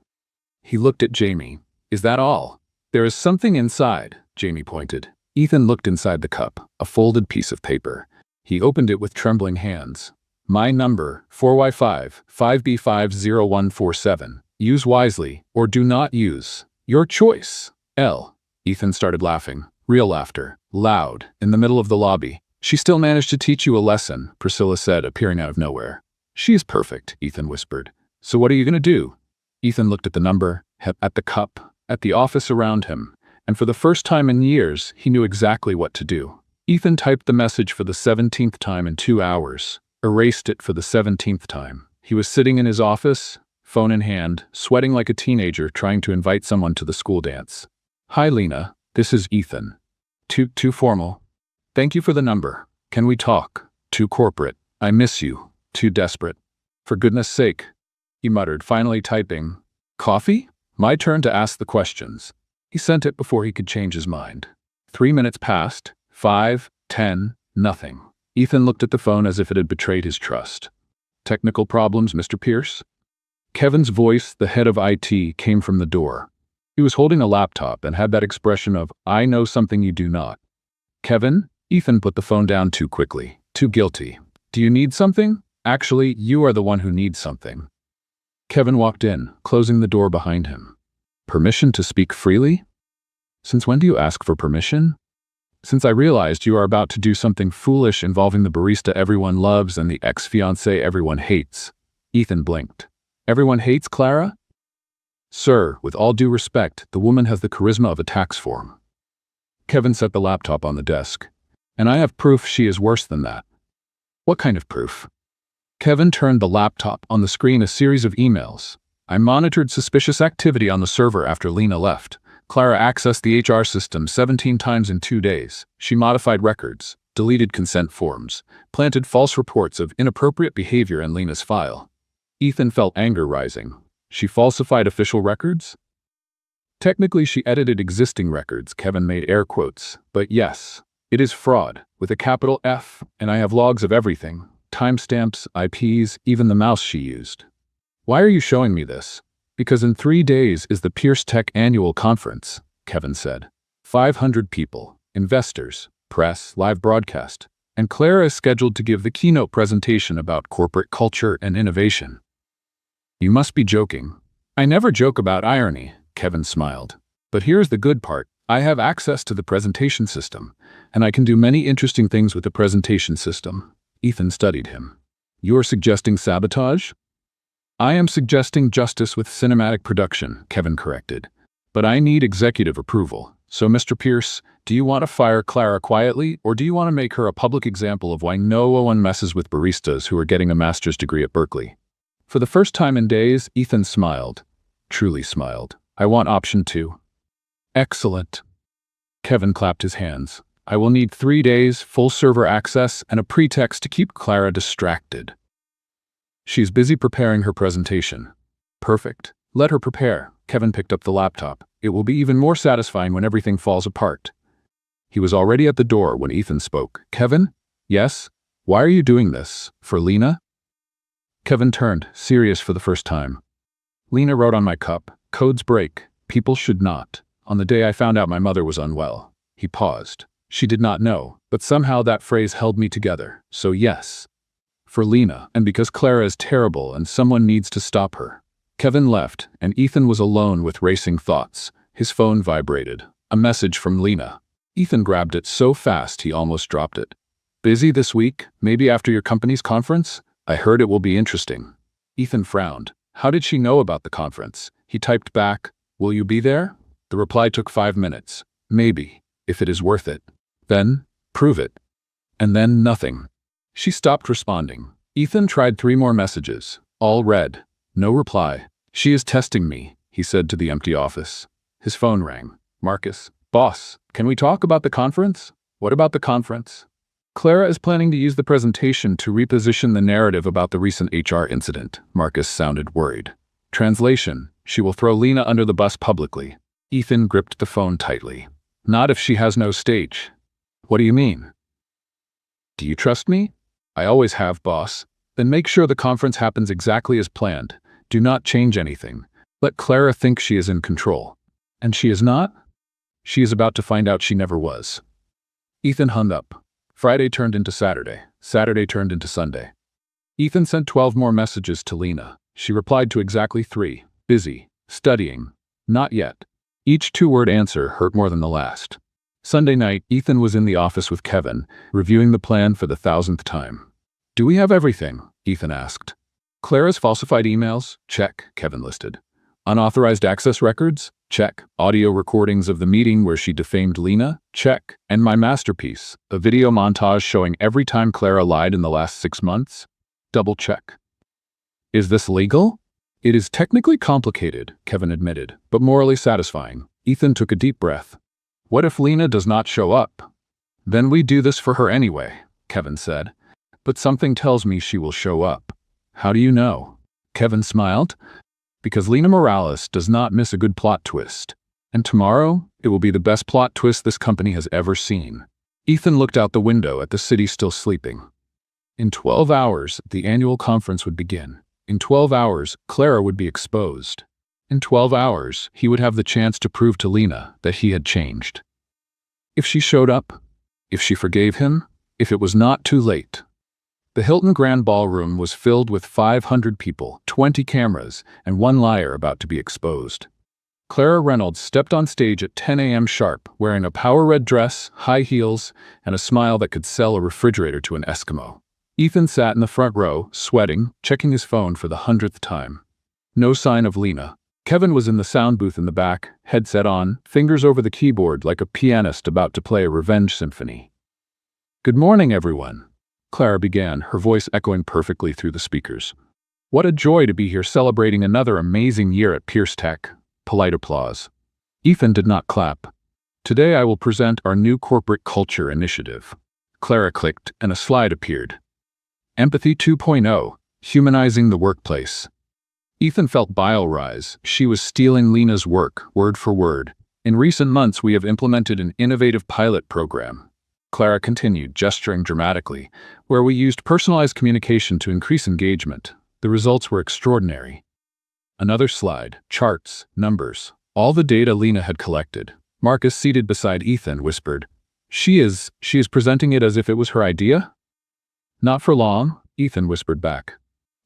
He looked at Jamie. Is that all? There is something inside, Jamie pointed. Ethan looked inside the cup, a folded piece of paper. He opened it with trembling hands. My number, 4Y5, 5B50147. Use wisely, or do not use. Your choice. L. Ethan started laughing. Real laughter. Loud. In the middle of the lobby. She still managed to teach you a lesson, Priscilla said, appearing out of nowhere. She is perfect, Ethan whispered. So what are you going to do? Ethan looked at the number, at the cup, at the office around him, and for the first time in years, he knew exactly what to do. Ethan typed the message for the 17th time in 2 hours, erased it for the 17th time. He was sitting in his office, phone in hand, sweating like a teenager trying to invite someone to the school dance. Hi, Lena. This is Ethan. Too formal. Thank you for the number. Can we talk? Too corporate. I miss you. Too desperate. For goodness sake, he muttered, finally typing. Coffee? My turn to ask the questions. He sent it before he could change his mind. 3 minutes passed. 5, 10, nothing. Ethan looked at the phone as if it had betrayed his trust. Technical problems, Mr. Pierce? Kevin's voice, the head of IT, came from the door. He was holding a laptop and had that expression of, I know something you do not. Kevin? Ethan put the phone down too quickly. Too guilty. Do you need something? Actually, you are the one who needs something. Kevin walked in, closing the door behind him. Permission to speak freely? Since when do you ask for permission? Since I realized you are about to do something foolish involving the barista everyone loves and the ex-fiancé everyone hates. Ethan blinked. Everyone hates Clara? Sir, with all due respect, the woman has the charisma of a tax form. Kevin set the laptop on the desk. And I have proof she is worse than that. What kind of proof? Kevin turned the laptop on the screen a series of emails. I monitored suspicious activity on the server after Lena left. Clara accessed the HR system 17 times in 2 days. She modified records, deleted consent forms, planted false reports of inappropriate behavior in Lena's file. Ethan felt anger rising. She falsified official records? Technically, she edited existing records, Kevin made air quotes. But yes, it is fraud, with a capital F, and I have logs of everything. Timestamps, IPs, even the mouse she used. Why are you showing me this? Because in 3 days is the Pierce Tech annual conference, Kevin said. 500 people, investors, press, live broadcast, and Clara is scheduled to give the keynote presentation about corporate culture and innovation. You must be joking. I never joke about irony, Kevin smiled. But here's the good part. I have access to the presentation system, and I can do many interesting things with the presentation system. Ethan studied him. You are suggesting sabotage? I am suggesting justice with cinematic production, Kevin corrected. But I need executive approval. So, Mr. Pierce, do you want to fire Clara quietly, or do you want to make her a public example of why no one messes with baristas who are getting a master's degree at Berkeley? For the first time in days, Ethan smiled. Truly smiled. I want option 2. Excellent. Kevin clapped his hands. I will need 3 days, full server access, and a pretext to keep Clara distracted. She's busy preparing her presentation. Perfect. Let her prepare. Kevin picked up the laptop. It will be even more satisfying when everything falls apart. He was already at the door when Ethan spoke. Kevin? Yes? Why are you doing this? For Lena? Kevin turned, serious for the first time. Lena wrote on my cup, codes break. People should not. On the day I found out my mother was unwell. He paused. She did not know, but somehow that phrase held me together. So yes. For Lena, and because Clara is terrible and someone needs to stop her. Kevin left, and Ethan was alone with racing thoughts. His phone vibrated. A message from Lena. Ethan grabbed it so fast he almost dropped it. Busy this week? Maybe after your company's conference? I heard it will be interesting. Ethan frowned. How did she know about the conference? He typed back, will you be there? The reply took 5 minutes. Maybe, if it is worth it. Then, prove it. And then nothing. She stopped responding. Ethan tried 3 more messages. All read. No reply. She is testing me, he said to the empty office. His phone rang. Marcus. Boss, can we talk about the conference? What about the conference? Clara is planning to use the presentation to reposition the narrative about the recent HR incident. Marcus sounded worried. Translation, she will throw Lena under the bus publicly. Ethan gripped the phone tightly. Not if she has no stage. What do you mean? Do you trust me? I always have, boss. Then make sure the conference happens exactly as planned. Do not change anything. Let Clara think she is in control. And she is not? She is about to find out she never was. Ethan hung up. Friday turned into Saturday. Saturday turned into Sunday. Ethan sent 12 more messages to Lena. She replied to exactly 3. Busy. Studying. Not yet. Each 2-word answer hurt more than the last. Sunday night, Ethan was in the office with Kevin, reviewing the plan for the 1000th time. Do we have everything? Ethan asked. Clara's falsified emails? Check, Kevin listed. Unauthorized access records? Check. Audio recordings of the meeting where she defamed Lena? Check. And my masterpiece, a video montage showing every time Clara lied in the last 6 months? Double check. Is this legal? It is technically complicated, Kevin admitted, but morally satisfying. Ethan took a deep breath. What if Lena does not show up? Then we do this for her anyway, Kevin said. But something tells me she will show up. How do you know? Kevin smiled. Because Lena Morales does not miss a good plot twist. And tomorrow, it will be the best plot twist this company has ever seen. Ethan looked out the window at the city still sleeping. In 12 hours, the annual conference would begin. In 12 hours, Clara would be exposed. In 12 hours, he would have the chance to prove to Lena that he had changed. If she showed up, if she forgave him, if it was not too late. The Hilton Grand Ballroom was filled with 500 people, 20 cameras, and 1 liar about to be exposed. Clara Reynolds stepped on stage at 10 a.m. sharp, wearing a power red dress, high heels, and a smile that could sell a refrigerator to an Eskimo. Ethan sat in the front row, sweating, checking his phone for the 100th time. No sign of Lena. Kevin was in the sound booth in the back, headset on, fingers over the keyboard like a pianist about to play a revenge symphony. Good morning, everyone, Clara began, her voice echoing perfectly through the speakers. What a joy to be here celebrating another amazing year at Pierce Tech. Polite applause. Ethan did not clap. Today I will present our new corporate culture initiative. Clara clicked and a slide appeared. Empathy 2.0, humanizing the workplace. Ethan felt bile rise. She was stealing Lena's work, word for word. In recent months, we have implemented an innovative pilot program. Clara continued, gesturing dramatically, where we used personalized communication to increase engagement. The results were extraordinary. Another slide, charts, numbers, all the data Lena had collected. Marcus, seated beside Ethan, whispered, She is presenting it as if it was her idea? Not for long, Ethan whispered back.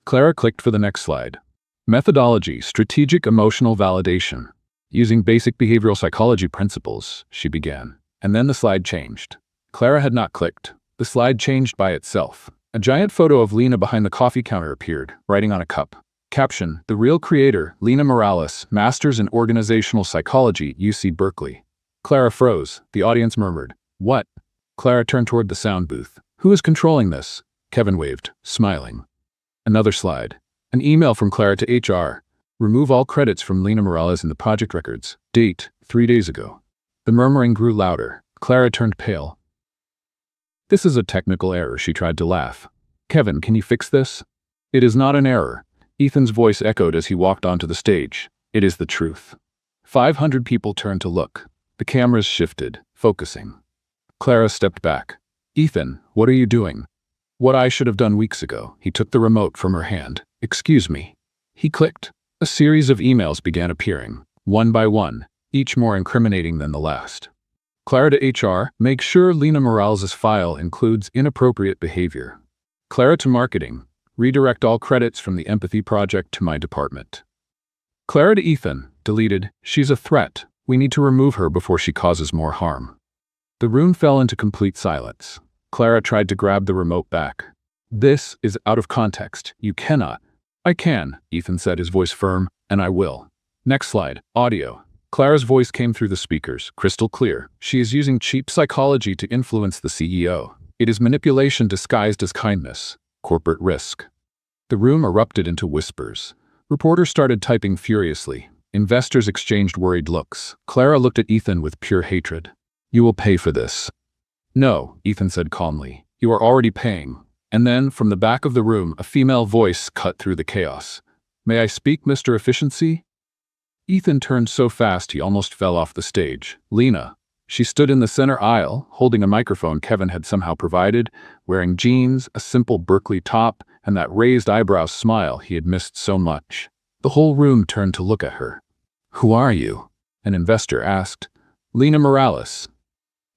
Clara clicked for the next slide. Methodology, strategic emotional validation. Using basic behavioral psychology principles, she began. And then the slide changed. Clara had not clicked. The slide changed by itself. A giant photo of Lena behind the coffee counter appeared, writing on a cup. Caption, the real creator, Lena Morales, Masters in Organizational Psychology, UC Berkeley. Clara froze. The audience murmured, What? Clara turned toward the sound booth. Who is controlling this? Kevin waved, smiling. Another slide. An email from Clara to HR. Remove all credits from Lena Morales in the project records. Date, 3 days ago. The murmuring grew louder. Clara turned pale. This is a technical error, she tried to laugh. Kevin, can you fix this? It is not an error. Ethan's voice echoed as he walked onto the stage. It is the truth. 500 people turned to look. The cameras shifted, focusing. Clara stepped back. Ethan, what are you doing? What I should have done weeks ago. He took the remote from her hand. Excuse me. He clicked. A series of emails began appearing, one by one, each more incriminating than the last. Clara to HR, make sure Lena Morales' file includes inappropriate behavior. Clara to marketing, redirect all credits from the empathy project to my department. Clara to Ethan, deleted, she's a threat. We need to remove her before she causes more harm. The room fell into complete silence. Clara tried to grab the remote back. "This is out of context. You cannot." "I can," Ethan said, his voice firm, "and I will." Next slide. Audio. Clara's voice came through the speakers, crystal clear. "She is using cheap psychology to influence the CEO. It is manipulation disguised as kindness. Corporate risk." The room erupted into whispers. Reporters started typing furiously. Investors exchanged worried looks. Clara looked at Ethan with pure hatred. "You will pay for this." "No," Ethan said calmly. "You are already paying." And then, from the back of the room, a female voice cut through the chaos. "May I speak, Mr. Efficiency?" Ethan turned so fast he almost fell off the stage. Lena. She stood in the center aisle, holding a microphone Kevin had somehow provided, wearing jeans, a simple Berkeley top, and that raised eyebrow smile he had missed so much. The whole room turned to look at her. "Who are you?" an investor asked. "Lena Morales."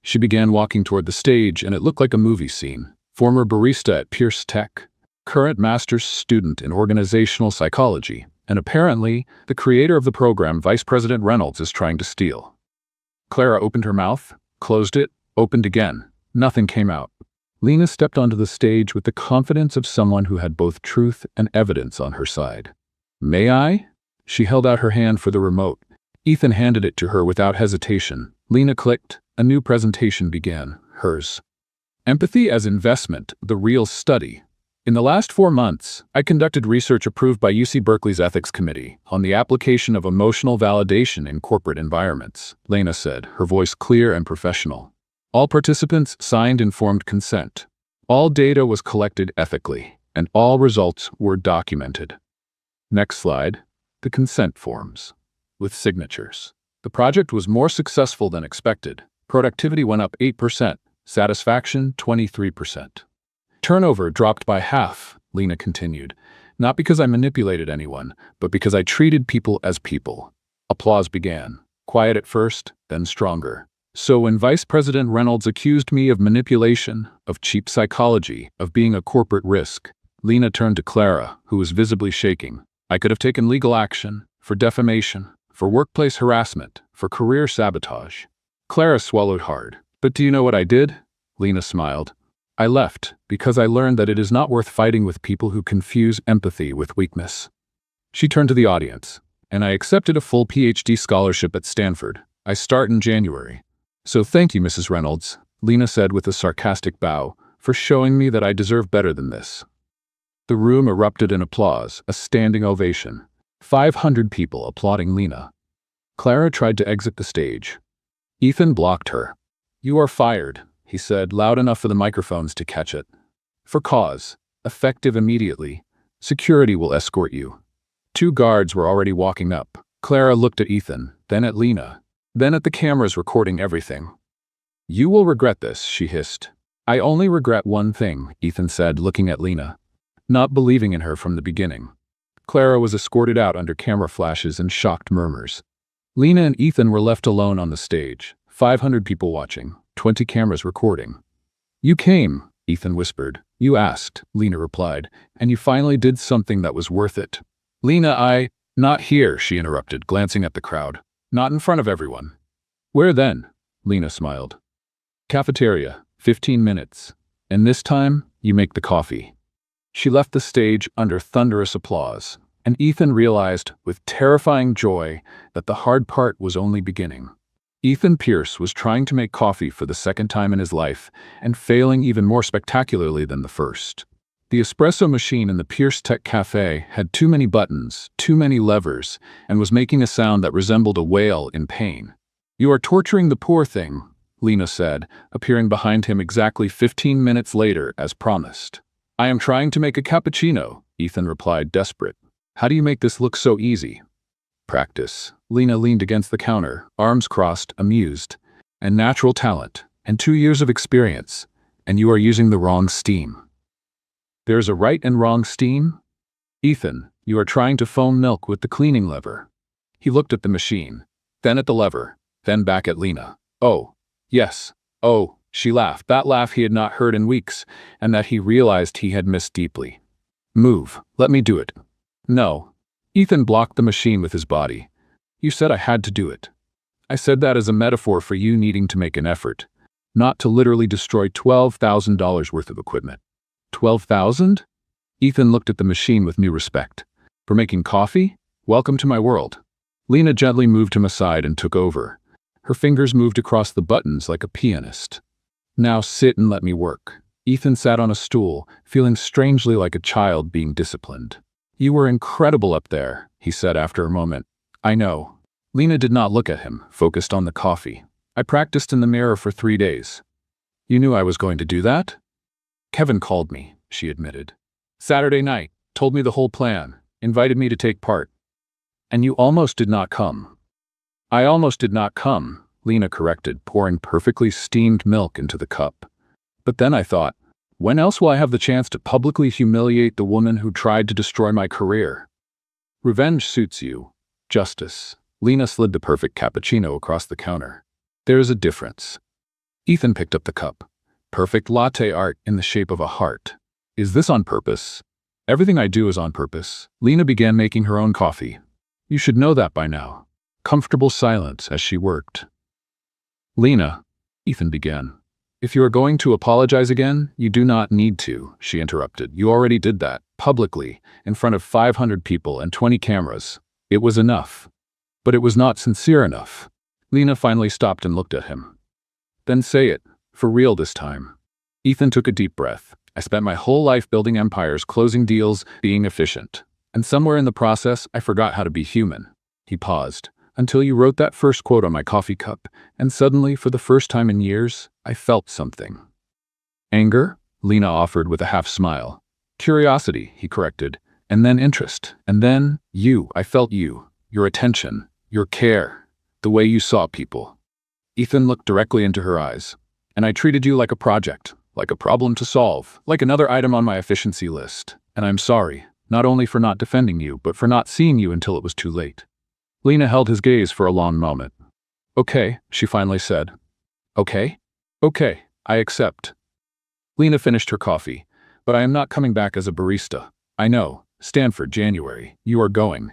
She began walking toward the stage, and it looked like a movie scene. Former barista at Pierce Tech, current master's student in organizational psychology, and apparently, the creator of the program Vice President Reynolds is trying to steal. Clara opened her mouth, closed it, opened again. Nothing came out. Lena stepped onto the stage with the confidence of someone who had both truth and evidence on her side. "May I?" She held out her hand for the remote. Ethan handed it to her without hesitation. Lena clicked. A new presentation began, hers. Empathy as Investment, the Real Study. In the last 4 months, I conducted research approved by UC Berkeley's Ethics Committee on the application of emotional validation in corporate environments, Lena said, her voice clear and professional. All participants signed informed consent. All data was collected ethically, and all results were documented. Next slide. The consent forms. With signatures. The project was more successful than expected. Productivity went up 8%, satisfaction 23%. Turnover dropped by half, Lena continued. Not because I manipulated anyone, but because I treated people as people. Applause began. Quiet at first, then stronger. So when Vice President Reynolds accused me of manipulation, of cheap psychology, of being a corporate risk, Lena turned to Clara, who was visibly shaking. I could have taken legal action, for defamation, for workplace harassment, for career sabotage. Clara swallowed hard. But do you know what I did? Lena smiled. I left, because I learned that it is not worth fighting with people who confuse empathy with weakness. She turned to the audience. And I accepted a full PhD scholarship at Stanford. I start in January. So thank you, Mrs. Reynolds, Lena said with a sarcastic bow, for showing me that I deserve better than this. The room erupted in applause, a standing ovation. 500 people applauding Lena. Clara tried to exit the stage. Ethan blocked her. You are fired, he said, loud enough for the microphones to catch it. For cause, effective immediately. Security will escort you. 2 guards were already walking up. Clara looked at Ethan, then at Lena, then at the cameras recording everything. You will regret this, she hissed. I only regret one thing, Ethan said, looking at Lena. Not believing in her from the beginning. Clara was escorted out under camera flashes and shocked murmurs. Lena and Ethan were left alone on the stage, 500 people watching, 20 cameras recording. You came, Ethan whispered. You asked, Lena replied, and you finally did something that was worth it. Lena, Not here, she interrupted, glancing at the crowd. Not in front of everyone. Where then? Lena smiled. Cafeteria, 15 minutes. And this time, you make the coffee. She left the stage under thunderous applause, and Ethan realized, with terrifying joy, that the hard part was only beginning. Ethan Pierce was trying to make coffee for the second time in his life, and failing even more spectacularly than the first. The espresso machine in the Pierce Tech Cafe had too many buttons, too many levers, and was making a sound that resembled a whale in pain. You are torturing the poor thing, Lena said, appearing behind him exactly 15 minutes later as promised. I am trying to make a cappuccino, Ethan replied, desperate. How do you make this look so easy? Practice. Lena leaned against the counter, arms crossed, amused. And natural talent, and 2 years of experience, and you are using the wrong steam. There's a right and wrong steam? Ethan, you are trying to foam milk with the cleaning lever. He looked at the machine, then at the lever, then back at Lena. Oh, yes. Oh, she laughed, that laugh he had not heard in weeks, and that he realized he had missed deeply. Move, let me do it. No. Ethan blocked the machine with his body. You said I had to do it. I said that as a metaphor for you needing to make an effort. not to literally destroy $12,000 worth of equipment. 12,000? Ethan looked at the machine with new respect. For making coffee? Welcome to my world. Lena gently moved him aside and took over. Her fingers moved across the buttons like a pianist. Now sit and let me work. Ethan sat on a stool, feeling strangely like a child being disciplined. You were incredible up there, he said after a moment. I know. Lena did not look at him, focused on the coffee. I practiced in the mirror for 3 days. You knew I was going to do that? Kevin called me, she admitted. Saturday night, told me the whole plan, invited me to take part. And you almost did not come. I almost did not come, Lena corrected, pouring perfectly steamed milk into the cup. But then I thought, when else will I have the chance to publicly humiliate the woman who tried to destroy my career? Revenge suits you. Justice. Lena slid the perfect cappuccino across the counter. There is a difference. Ethan picked up the cup. Perfect latte art in the shape of a heart. Is this on purpose? Everything I do is on purpose. Lena began making her own coffee. You should know that by now. Comfortable silence as she worked. Lena, Ethan began. If you are going to apologize again, you do not need to, she interrupted. You already did that, publicly, in front of 500 people and 20 cameras. It was enough. But it was not sincere enough. Lena finally stopped and looked at him. Then say it, for real this time. Ethan took a deep breath. I spent my whole life building empires, closing deals, being efficient. And somewhere in the process, I forgot how to be human. He paused. Until you wrote that first quote on my coffee cup, and suddenly, for the first time in years, I felt something. Anger? Lena offered with a half smile. Curiosity, he corrected. And then interest. And then, you. I felt you. Your attention. Your care. The way you saw people. Ethan looked directly into her eyes. And I treated you like a project, like a problem to solve, like another item on my efficiency list. And I'm sorry, not only for not defending you, but for not seeing you until it was too late. Lena held his gaze for a long moment. Okay, she finally said. Okay? Okay, I accept. Lena finished her coffee. But I am not coming back as a barista. I know. Stanford, January. You are going.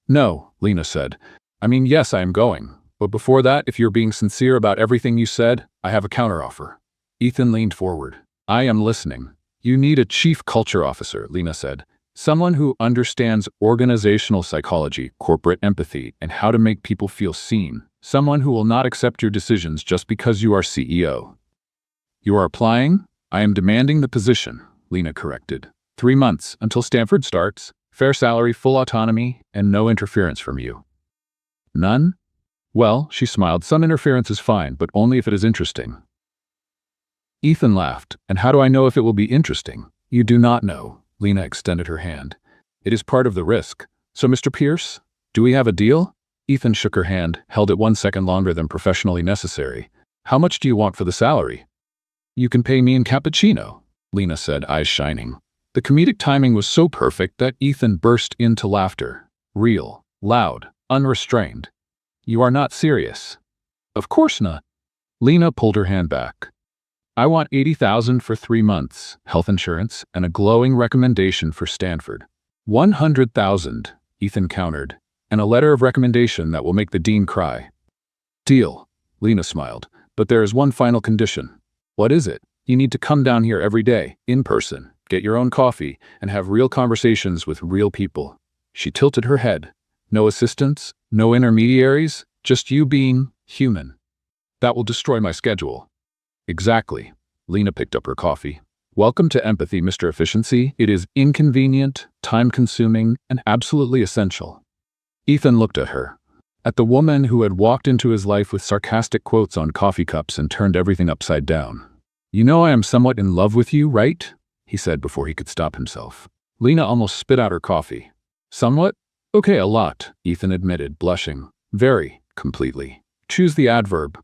No, Lena said. I mean, yes, I am going. But before that, if you're being sincere about everything you said, I have a counteroffer. Ethan leaned forward. I am listening. You need a chief culture officer, Lena said. Someone who understands organizational psychology, corporate empathy, and how to make people feel seen. Someone who will not accept your decisions just because you are CEO. You are applying? I am demanding the position, Lena corrected. 3 months until Stanford starts, fair salary, full autonomy, and no interference from you. None? Well, she smiled, some interference is fine, but only if it is interesting. Ethan laughed. And how do I know if it will be interesting? You do not know. Lena extended her hand. It is part of the risk. So, Mr. Pierce, do we have a deal? Ethan shook her hand, held it 1 second longer than professionally necessary. How much do you want for the salary? You can pay me in cappuccino, Lena said, eyes shining. The comedic timing was so perfect that Ethan burst into laughter. Real, loud, unrestrained. You are not serious. Of course not. Lena pulled her hand back. I want $80,000 for 3 months, health insurance, and a glowing recommendation for Stanford. $100,000, Ethan countered, and a letter of recommendation that will make the dean cry. Deal, Lena smiled, but there is one final condition. What is it? You need to come down here every day, in person, get your own coffee, and have real conversations with real people. She tilted her head. No assistants, no intermediaries, just you being human. That will destroy my schedule. Exactly. Lena picked up her coffee. Welcome to empathy, Mr. Efficiency. It is inconvenient, time-consuming, and absolutely essential. Ethan looked at her. At the woman who had walked into his life with sarcastic quotes on coffee cups and turned everything upside down. You know I am somewhat in love with you, right? He said before he could stop himself. Lena almost spit out her coffee. Somewhat? Okay, a lot, Ethan admitted, blushing. Very, completely. Choose the adverb.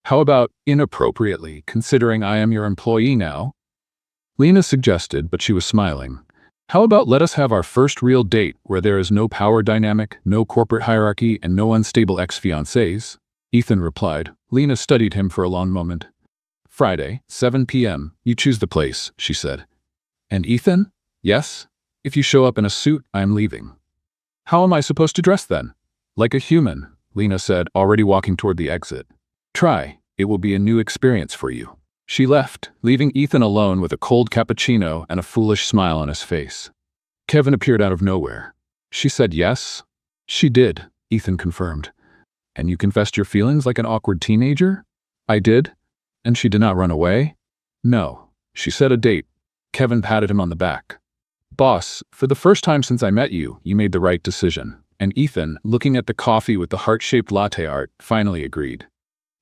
How about inappropriately, considering I am your employee now? Lena suggested, but she was smiling. How about let us have our first real date where there is no power dynamic, no corporate hierarchy, and no unstable ex-fiancés? Ethan replied. Lena studied him for a long moment. Friday, 7 p.m. You choose the place, she said. And Ethan? Yes? If you show up in a suit, I am leaving. How am I supposed to dress then? Like a human, Lena said, already walking toward the exit. Try. It will be a new experience for you. She left, leaving Ethan alone with a cold cappuccino and a foolish smile on his face. Kevin appeared out of nowhere. She said yes? She did, Ethan confirmed. And you confessed your feelings like an awkward teenager? I did. And she did not run away? No. She set a date. Kevin patted him on the back. Boss, for the first time since I met you, you made the right decision. And Ethan, looking at the coffee with the heart-shaped latte art, finally agreed.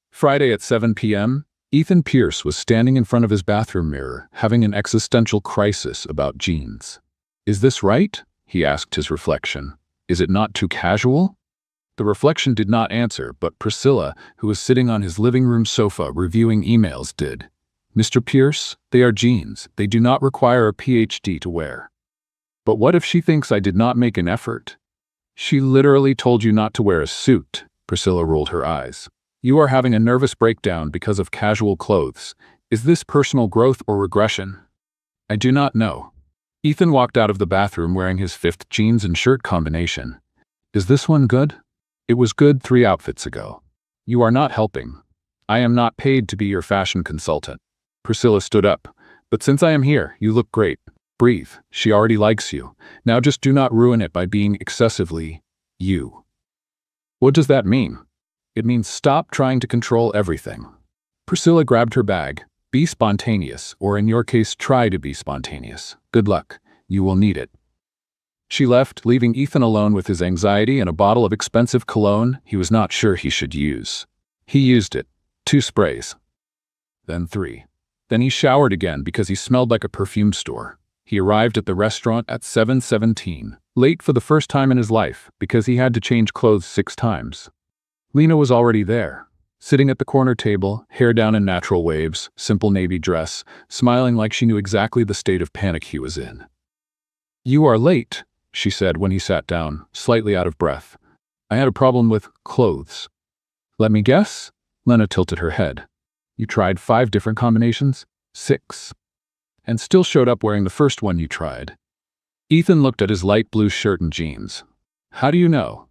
Friday at 7 p.m., Ethan Pierce was standing in front of his bathroom mirror, having an existential crisis about jeans. Is this right? He asked his reflection. Is it not too casual? The reflection did not answer, but Priscilla, who was sitting on his living room sofa reviewing emails, did. Mr. Pierce, they are jeans. They do not require a PhD to wear. But what if she thinks I did not make an effort? She literally told you not to wear a suit, Priscilla rolled her eyes. You are having a nervous breakdown because of casual clothes. Is this personal growth or regression? I do not know. Ethan walked out of the bathroom wearing his fifth jeans and shirt combination. Is this one good? It was good 3 outfits ago. You are not helping. I am not paid to be your fashion consultant. Priscilla stood up. But since I am here, you look great. Breathe. She already likes you. Now just do not ruin it by being excessively you. What does that mean? It means stop trying to control everything. Priscilla grabbed her bag. Be spontaneous, or in your case, try to be spontaneous. Good luck. You will need it. She left, leaving Ethan alone with his anxiety and a bottle of expensive cologne he was not sure he should use. He used it. 2 sprays. Then 3. Then he showered again because he smelled like a perfume store. He arrived at the restaurant at 7:17, late for the first time in his life because he had to change clothes 6 times. Lena was already there, sitting at the corner table, hair down in natural waves, simple navy dress, smiling like she knew exactly the state of panic he was in. You are late, she said when he sat down, slightly out of breath. I had a problem with clothes. Let me guess? Lena tilted her head. You tried 5 different combinations? 6. And still showed up wearing the first one you tried. Ethan looked at his light blue shirt and jeans. How do you know?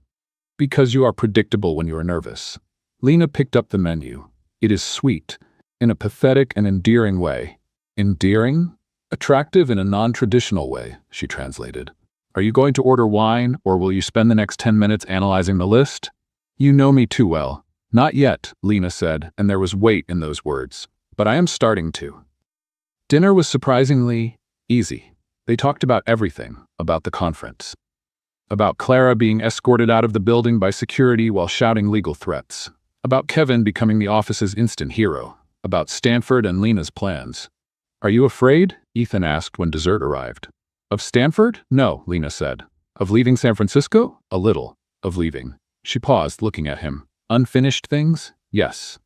Because you are predictable when you are nervous. Lena picked up the menu. It is sweet, in a pathetic and endearing way. Endearing? Attractive in a non-traditional way, she translated. Are you going to order wine, or will you spend the next 10 minutes analyzing the list? You know me too well. Not yet, Lena said, and there was weight in those words. But I am starting to. Dinner was surprisingly easy. They talked about everything, about the conference. About Clara being escorted out of the building by security while shouting legal threats. About Kevin becoming the office's instant hero. About Stanford and Lena's plans. Are you afraid? Ethan asked when dessert arrived. Of Stanford? No, Lena said. Of leaving San Francisco? A little. Of leaving. She paused, looking at him. Unfinished things? Yes.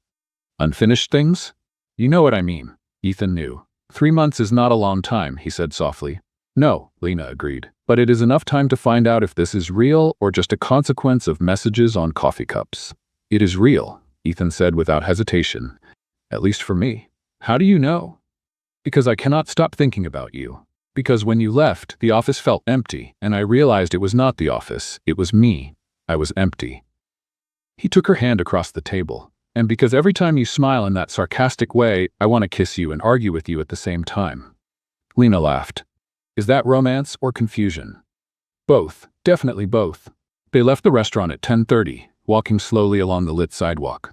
Unfinished things? You know what I mean. Ethan knew. 3 months is not a long time, he said softly. No, Lena agreed. But it is enough time to find out if this is real or just a consequence of messages on coffee cups. It is real, Ethan said without hesitation. At least for me. How do you know? Because I cannot stop thinking about you. Because when you left, the office felt empty, and I realized it was not the office, it was me. I was empty. He took her hand across the table. And because every time you smile in that sarcastic way, I want to kiss you and argue with you at the same time. Lena laughed. Is that romance or confusion? Both. Definitely both. They left the restaurant at 10:30, walking slowly along the lit sidewalk.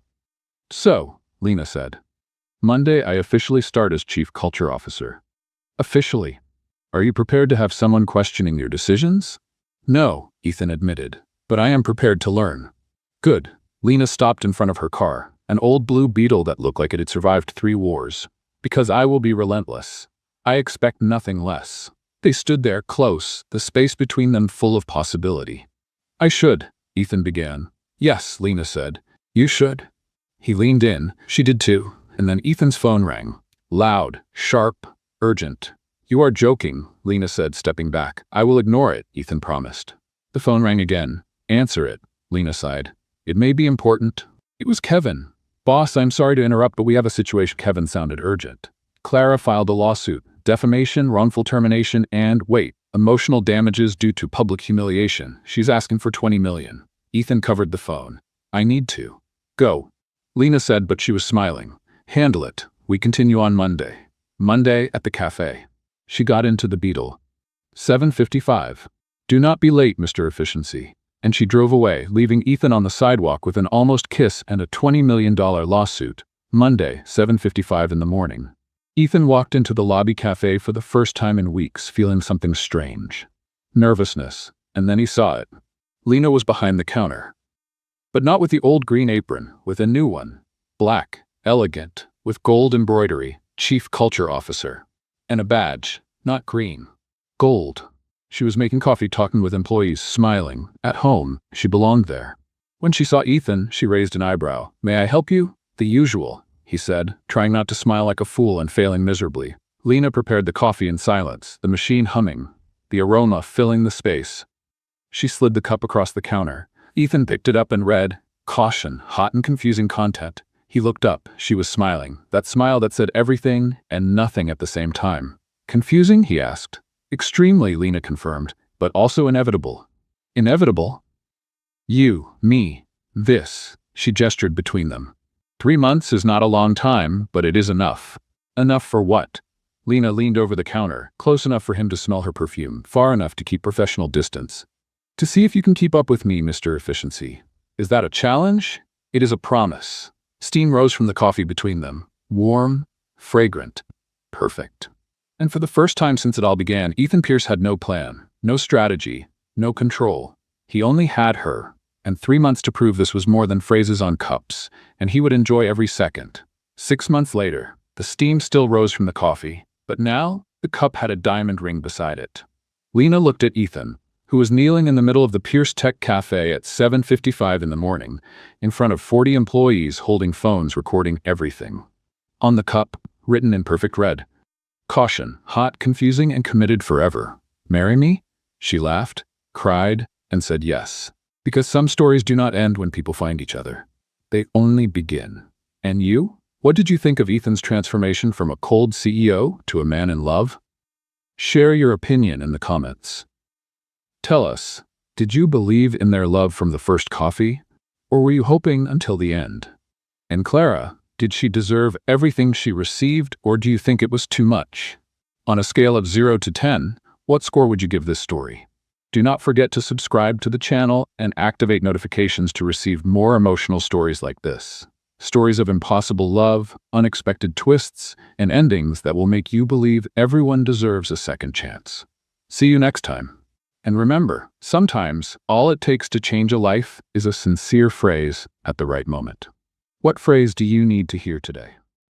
So, Lena said. Monday I officially start as Chief Culture Officer. Officially. Are you prepared to have someone questioning your decisions? No, Ethan admitted. But I am prepared to learn. Good. Lena stopped in front of her car, an old blue Beetle that looked like it had survived 3 wars. Because I will be relentless. I expect nothing less. They stood there, close, the space between them full of possibility. I should, Ethan began. Yes, Lena said. You should. He leaned in, she did too, and then Ethan's phone rang. Loud, sharp, urgent. You are joking, Lena said, stepping back. I will ignore it, Ethan promised. The phone rang again. Answer it, Lena sighed. It may be important. It was Kevin. Boss, I'm sorry to interrupt, but we have a situation. Kevin sounded urgent. Clara filed a lawsuit. Defamation, wrongful termination, and, wait, emotional damages due to public humiliation. She's asking for $20 million. Ethan covered the phone. I need to. Go. Lena said, but she was smiling. Handle it. We continue on Monday. Monday at the cafe. She got into the Beetle. 7:55. Do not be late, Mr. Efficiency. And she drove away, leaving Ethan on the sidewalk with an almost kiss and a $20 million lawsuit. Monday, 7:55 in the morning. Ethan walked into the lobby cafe for the first time in weeks, feeling something strange. Nervousness. And then he saw it. Lena was behind the counter. But not with the old green apron, with a new one. Black, elegant, with gold embroidery, Chief Culture Officer. And a badge, not green. Gold. She was making coffee, talking with employees, smiling. At home, she belonged there. When she saw Ethan, she raised an eyebrow. May I help you? The usual, he said, trying not to smile like a fool and failing miserably. Lena prepared the coffee in silence, the machine humming, the aroma filling the space. She slid the cup across the counter. Ethan picked it up and read, "Caution, hot and confusing content." He looked up. She was smiling, that smile that said everything and nothing at the same time. "Confusing?" he asked. "Extremely," Lena confirmed, "but also inevitable." "Inevitable?" "You, me, this," she gestured between them. 3 months is not a long time, but it is enough. Enough for what? Lena leaned over the counter, close enough for him to smell her perfume, far enough to keep professional distance. "To see if you can keep up with me, Mr. Efficiency. Is that a challenge? It is a promise." Steam rose from the coffee between them. Warm, fragrant, perfect. And for the first time since it all began, Ethan Pierce had no plan, no strategy, no control. He only had her, and 3 months to prove this was more than phrases on cups, and he would enjoy every second. 6 months later, the steam still rose from the coffee, but now the cup had a diamond ring beside it. Lena looked at Ethan, who was kneeling in the middle of the Pierce Tech Cafe at 7:55 in the morning, in front of 40 employees holding phones recording everything. On the cup, written in perfect red, "Caution, hot, confusing, and committed forever. Marry me?" She laughed, cried, and said yes. Because some stories do not end when people find each other. They only begin. And you? What did you think of Ethan's transformation from a cold CEO to a man in love? Share your opinion in the comments. Tell us, did you believe in their love from the first coffee? Or were you hoping until the end? And Clara, did she deserve everything she received, or do you think it was too much? On a scale of 0 to 10, what score would you give this story? Do not forget to subscribe to the channel and activate notifications to receive more emotional stories like this. Stories of impossible love, unexpected twists, and endings that will make you believe everyone deserves a second chance. See you next time. And remember, sometimes all it takes to change a life is a sincere phrase at the right moment. What phrase do you need to hear today?